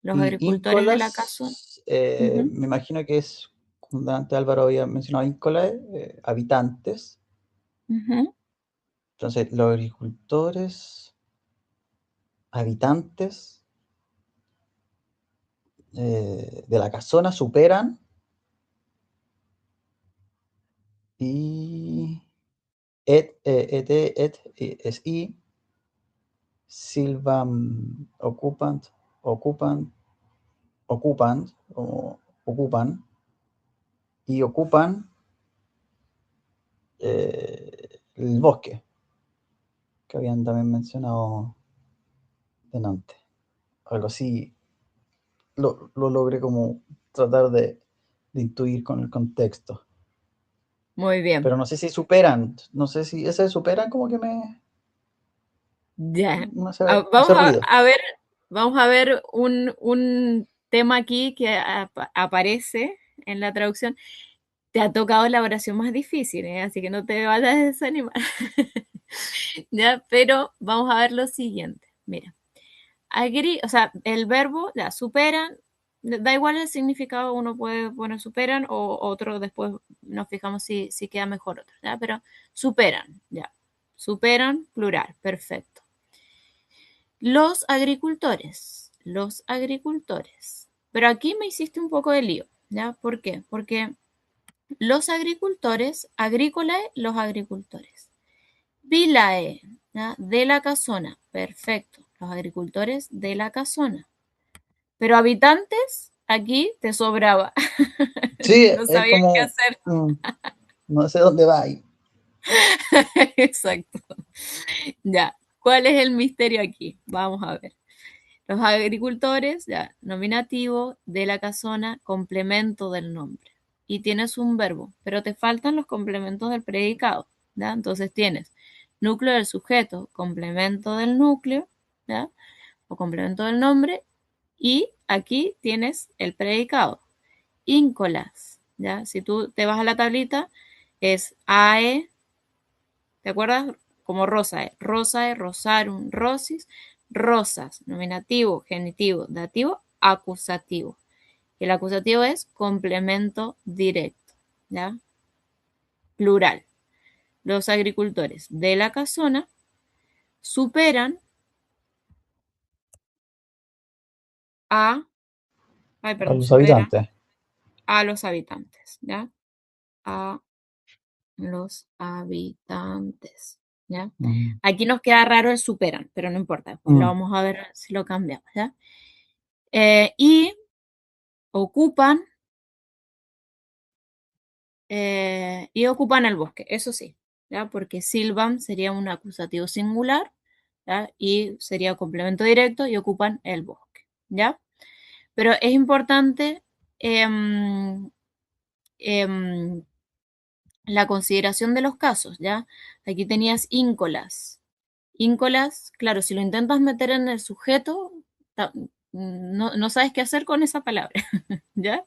Los y agricultores de la casona. íncolas, Ujú, me imagino que es, como antes Álvaro había mencionado íncolas, habitantes. ujú. Entonces, los agricultores, habitantes de la casona superan y es y, silvan, ocupan, ocupan, ocupan, o ocupan, y ocupan el bosque, que habían también mencionado delante. Algo así lo logré como tratar de intuir con el contexto. Muy bien. Pero no sé si superan, no sé si ese superan como que Ya. me hace ruido. Vamos a ver un tema aquí que aparece en la traducción. Te ha tocado la oración más difícil, ¿eh? Así que no te vayas a desanimar. Ya, pero vamos a ver lo siguiente. Mira, o sea, el verbo, ya, superan, da igual el significado, uno puede poner superan o otro después nos fijamos si queda mejor otro, ¿ya? Pero superan, ya. Superan, plural, perfecto. Los agricultores. Pero aquí me hiciste un poco de lío, ¿ya? ¿Por qué? Porque los agricultores, agrícolae, los agricultores. Vilae, ¿ya? De la casona, perfecto. Los agricultores de la casona. Pero habitantes, aquí te sobraba. Sí, No es sabía qué como, hacer. no sé dónde va ahí. Exacto. Ya. ¿Cuál es el misterio aquí? Vamos a ver. Los agricultores, ya, nominativo de la casona, complemento del nombre. Y tienes un verbo, pero te faltan los complementos del predicado, ¿ya? Entonces tienes núcleo del sujeto, complemento del núcleo, ¿ya? O complemento del nombre, y aquí tienes el predicado. Íncolas, ¿ya? Si tú te vas a la tablita, es AE, ¿te acuerdas? Como rosae, rosae, rosarum, rosis, rosas, nominativo, genitivo, dativo, acusativo. El acusativo es complemento directo, ¿ya? Plural. Los agricultores de la casona superan a, ay, A perdón, los supera habitantes. a los habitantes, ¿ya? A los habitantes, ¿ya? Mm. Aquí nos queda raro el superan, pero no importa, después lo vamos a ver si lo cambiamos, ¿ya? Y ocupan el bosque, eso sí, ¿ya? Porque silvan sería un acusativo singular, ¿ya? Y sería complemento directo y ocupan el bosque, ¿ya? Pero es importante em, em, la consideración de los casos, ¿ya? Aquí tenías íncolas. Íncolas, claro, si lo intentas meter en el sujeto, no sabes qué hacer con esa palabra, ¿ya?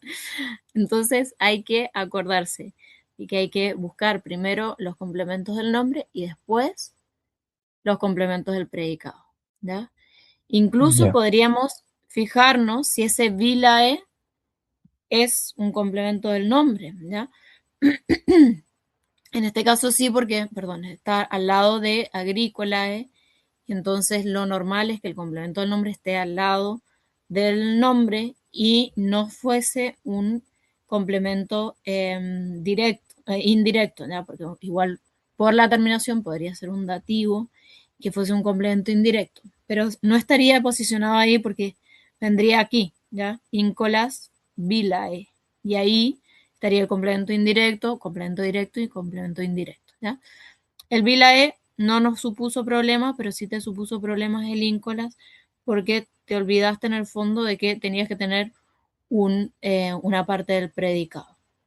Entonces hay que acordarse y que hay que buscar primero los complementos del nombre y después los complementos del predicado, ¿ya? Incluso Ya. podríamos fijarnos si ese vilae es un complemento del nombre, ¿ya? En este caso sí, porque, perdón, está al lado de agrícolae, y entonces lo normal es que el complemento del nombre esté al lado del nombre y no fuese un complemento indirecto, ¿ya? Porque igual por la terminación podría ser un dativo que fuese un complemento indirecto, pero no estaría posicionado ahí porque vendría aquí, ¿ya? Íncolas vilae, y ahí estaría el complemento indirecto, complemento directo y complemento indirecto, ¿ya? El vilae no nos supuso problemas, pero sí te supuso problemas el íncolas porque te olvidaste en el fondo de que tenías que tener una parte del predicado,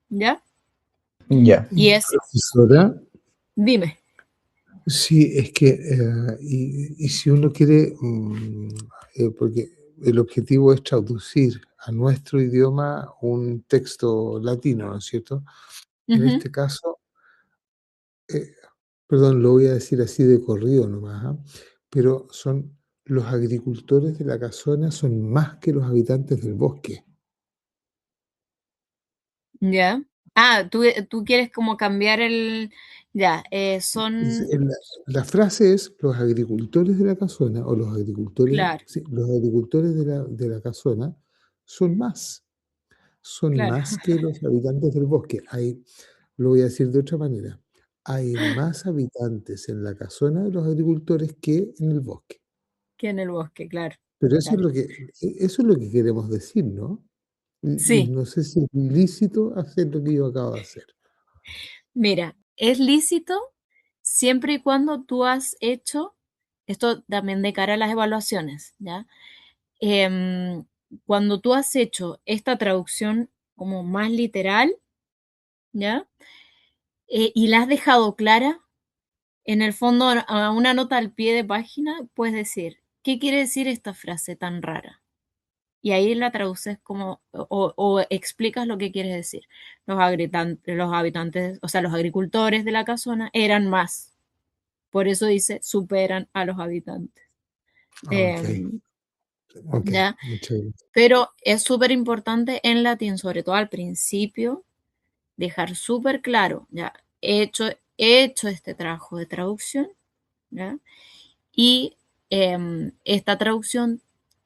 ¿ya? Ya. Y es, Profesora, dime. sí, es que, y si uno quiere, porque el objetivo es traducir a nuestro idioma un texto latino, ¿no es cierto? En Ujú. este caso, eh, perdón, lo voy a decir así de corrido nomás, ¿ah? Pero son los agricultores de la casona son más que los habitantes del bosque. Ya. Ah, tú quieres como cambiar el. Ya, Es- son. el- La frase es los agricultores de la casona o los agricultores, Claro, sí, los agricultores de la casona son claro. más que los habitantes del bosque. Hay, lo voy a decir de otra manera, hay más habitantes en la casona de los agricultores que en el bosque. Que en el bosque, claro, Pero eso es claro. lo que, eso es lo que queremos decir, ¿no? Y Sí, no sé si es lícito hacer lo que yo acabo de hacer. mira, es lícito siempre y cuando tú has hecho, esto también de cara a las evaluaciones, ¿ya? Em, Cuando tú has hecho esta traducción como más literal, ¿ya? Y la has dejado clara, en el fondo, a una nota al pie de página, puedes decir, ¿qué quiere decir esta frase tan rara? Y ahí la traduces como, o explicas lo que quieres decir. Los habitantes, o sea, los agricultores de la casona eran más. Por eso dice, superan a los habitantes. Ah, ok, Em, ok, ¿Ya? muchas gracias. Pero es súper importante en latín, sobre todo al principio, dejar súper claro, ya, he hecho este trabajo de traducción, ¿ya? Y esta traducción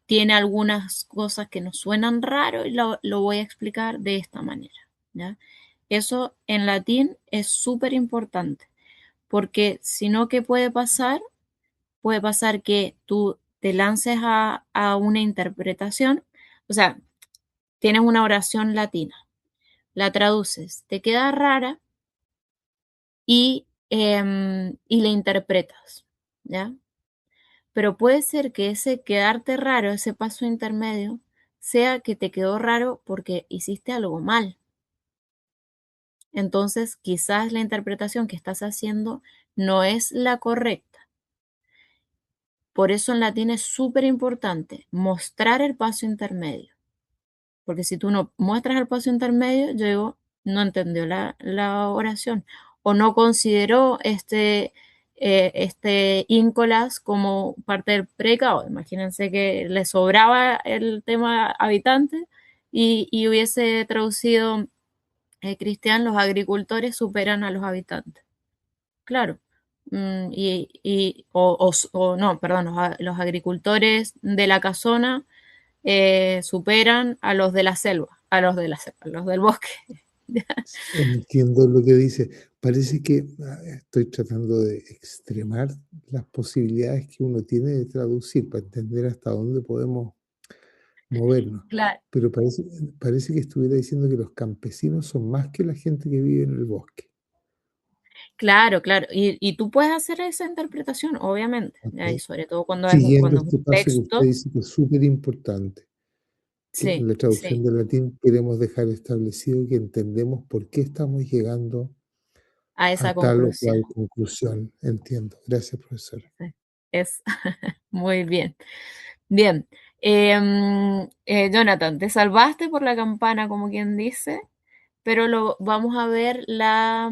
tiene algunas cosas que nos suenan raro y lo voy a explicar de esta manera, ¿ya? Eso en latín es súper importante, porque si no, ¿qué puede pasar? Puede pasar que tú te lances a una interpretación, o sea, tienes una oración latina, la traduces, te queda rara y la interpretas, ¿ya? Pero puede ser que ese quedarte raro, ese paso intermedio, sea que te quedó raro porque hiciste algo mal. Entonces, quizás la interpretación que estás haciendo no es la correcta. Por eso en latín es súper importante mostrar el paso intermedio. Porque si tú no muestras el paso intermedio, yo digo, no entendió la oración o no consideró este íncolas como parte del predicado. Imagínense que le sobraba el tema habitante y hubiese traducido Cristian, los agricultores superan a los habitantes. Claro. O no, perdón, los agricultores de la casona superan a los de la selva, a los del bosque. Entiendo lo que dice. Parece que estoy tratando de extremar las posibilidades que uno tiene de traducir para entender hasta dónde podemos movernos. Claro, Pero parece que estuviera diciendo que los campesinos son más que la gente que vive en el bosque. claro, claro. Y tú puedes hacer esa interpretación, obviamente, ¿ya? Y ¿Ok? sobre todo cuando Siguiendo cuando es este un paso que usted texto. dice que es súper importante, que en Sí, la traducción sí, del latín queremos dejar establecido que entendemos por qué estamos llegando a a esa tal o conclusión. cual conclusión. Entiendo. Gracias, profesor. Sí, es muy bien. Bien. Jonathan, te salvaste por la campana, como quien dice, pero lo vamos a ver la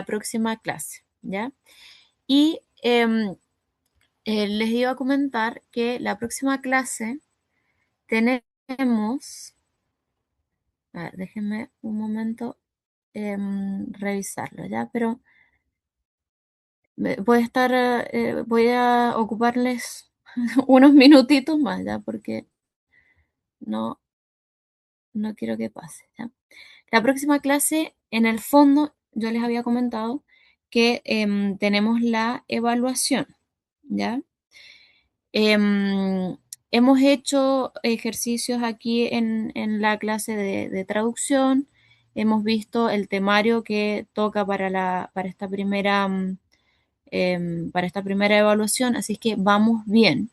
próxima clase, ¿ya? Y les iba a comentar que la próxima clase tenemos, a ver, déjenme un momento revisarlo, ¿ya? Pero voy a ocuparles unos minutitos más, ¿ya? Porque no, no quiero que pase, ¿ya? La próxima clase, en el fondo, yo les había comentado que tenemos la evaluación, ¿ya? Em, hemos hecho ejercicios aquí en la clase de traducción, hemos visto el temario que toca para esta para esta primera evaluación, así es que vamos bien,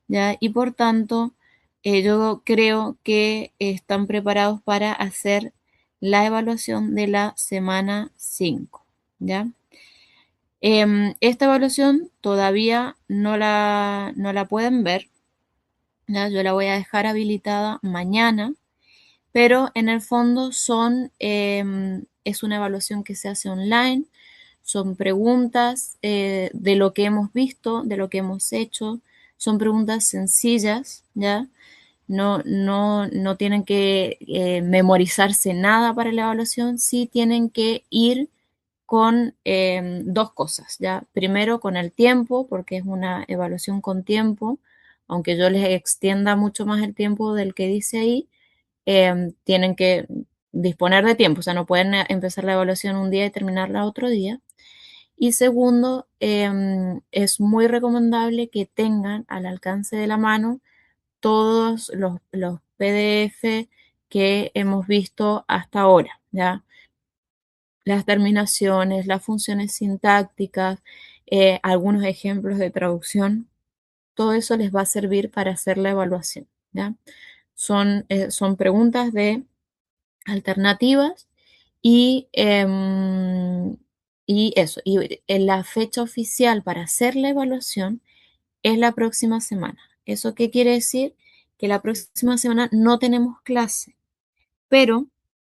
¿ya? Y por tanto, yo creo que están preparados para hacer la evaluación de la semana 5, ¿ya? Esta evaluación todavía no la pueden ver, ¿ya? Yo la voy a dejar habilitada mañana, pero en el fondo es una evaluación que se hace online, son preguntas de lo que hemos visto, de lo que hemos hecho, son preguntas sencillas, ¿ya? No tienen que memorizarse nada para la evaluación, sí tienen que ir con dos cosas, ¿ya? Primero con el tiempo, porque es una evaluación con tiempo, aunque yo les extienda mucho más el tiempo del que dice ahí, tienen que disponer de tiempo, o sea, no pueden empezar la evaluación un día y terminarla otro día. Y segundo, es muy recomendable que tengan al alcance de la mano todos los PDF que hemos visto hasta ahora, ¿ya? Las terminaciones, las funciones sintácticas, algunos ejemplos de traducción, todo eso les va a servir para hacer la evaluación, ¿ya? Son preguntas de alternativas y eso, y en la fecha oficial para hacer la evaluación es la próxima semana. ¿Eso qué quiere decir? Que la próxima semana no tenemos clase, pero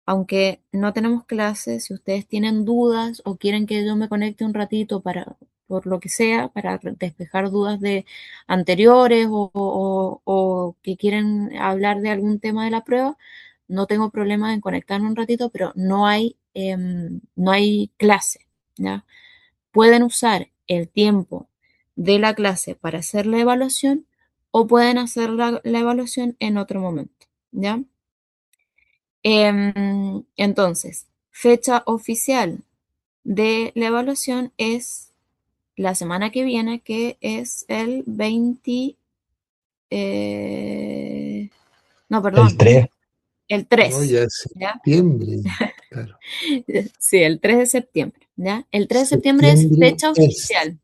aunque no tenemos clase, si ustedes tienen dudas o quieren que yo me conecte un ratito por lo que sea, para despejar dudas de anteriores o que quieren hablar de algún tema de la prueba, no tengo problema en conectarme un ratito, pero no hay clase, ¿ya? Pueden usar el tiempo de la clase para hacer la evaluación o pueden hacer la evaluación en otro momento, ¿ya? Entonces, fecha oficial de la evaluación es la semana que viene, que es el 20, no, El perdón, 3. el No, 3, ya es ¿ya? septiembre. Claro. Sí, el 3 de septiembre, ¿ya? El 3 de septiembre es Septiembre fecha es. oficial.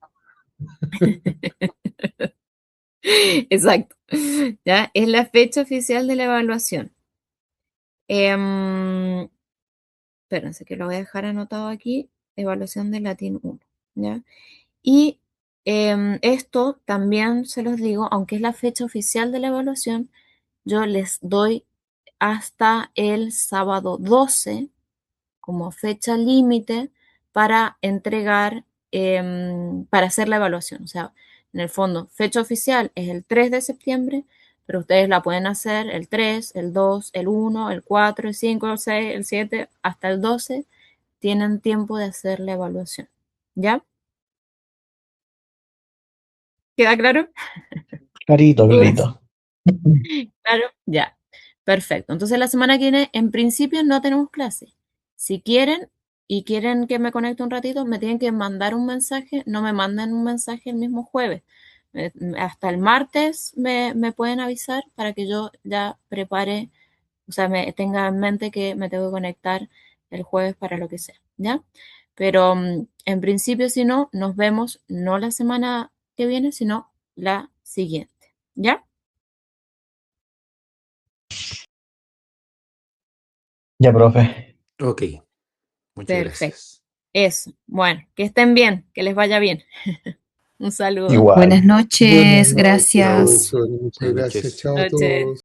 Exacto, ¿ya? Es la fecha oficial de la evaluación. Em, Espérense que lo voy a dejar anotado aquí, evaluación de latín 1, ¿ya? Y esto también se los digo, aunque es la fecha oficial de la evaluación, yo les doy hasta el sábado 12 como fecha límite para entregar, para hacer la evaluación. O sea, en el fondo, fecha oficial es el 3 de septiembre, pero ustedes la pueden hacer el 3, el 2, el 1, el 4, el 5, el 6, el 7, hasta el 12. Tienen tiempo de hacer la evaluación. ¿Ya? ¿Queda claro? Clarito, ¿Dudas? clarito. Claro, ya. Perfecto. Entonces la semana que viene, en principio, no tenemos clase. Si quieren y quieren que me conecte un ratito, me tienen que mandar un mensaje. No me manden un mensaje el mismo jueves. Hasta el martes me pueden avisar para que yo ya prepare, o sea, me tenga en mente que me tengo que conectar el jueves para lo que sea, ¿ya? Pero en principio, si no, nos vemos no la semana que viene, sino la siguiente, ¿ya? Ya, profe. Ok, muchas Perfecto. gracias. Eso. Bueno, que estén bien, que les vaya bien. Un saludo. Igual. Buenas Buenas noches, noches, gracias. profesor. Muchas Buenas gracias. noches. Chao a Noches. todos.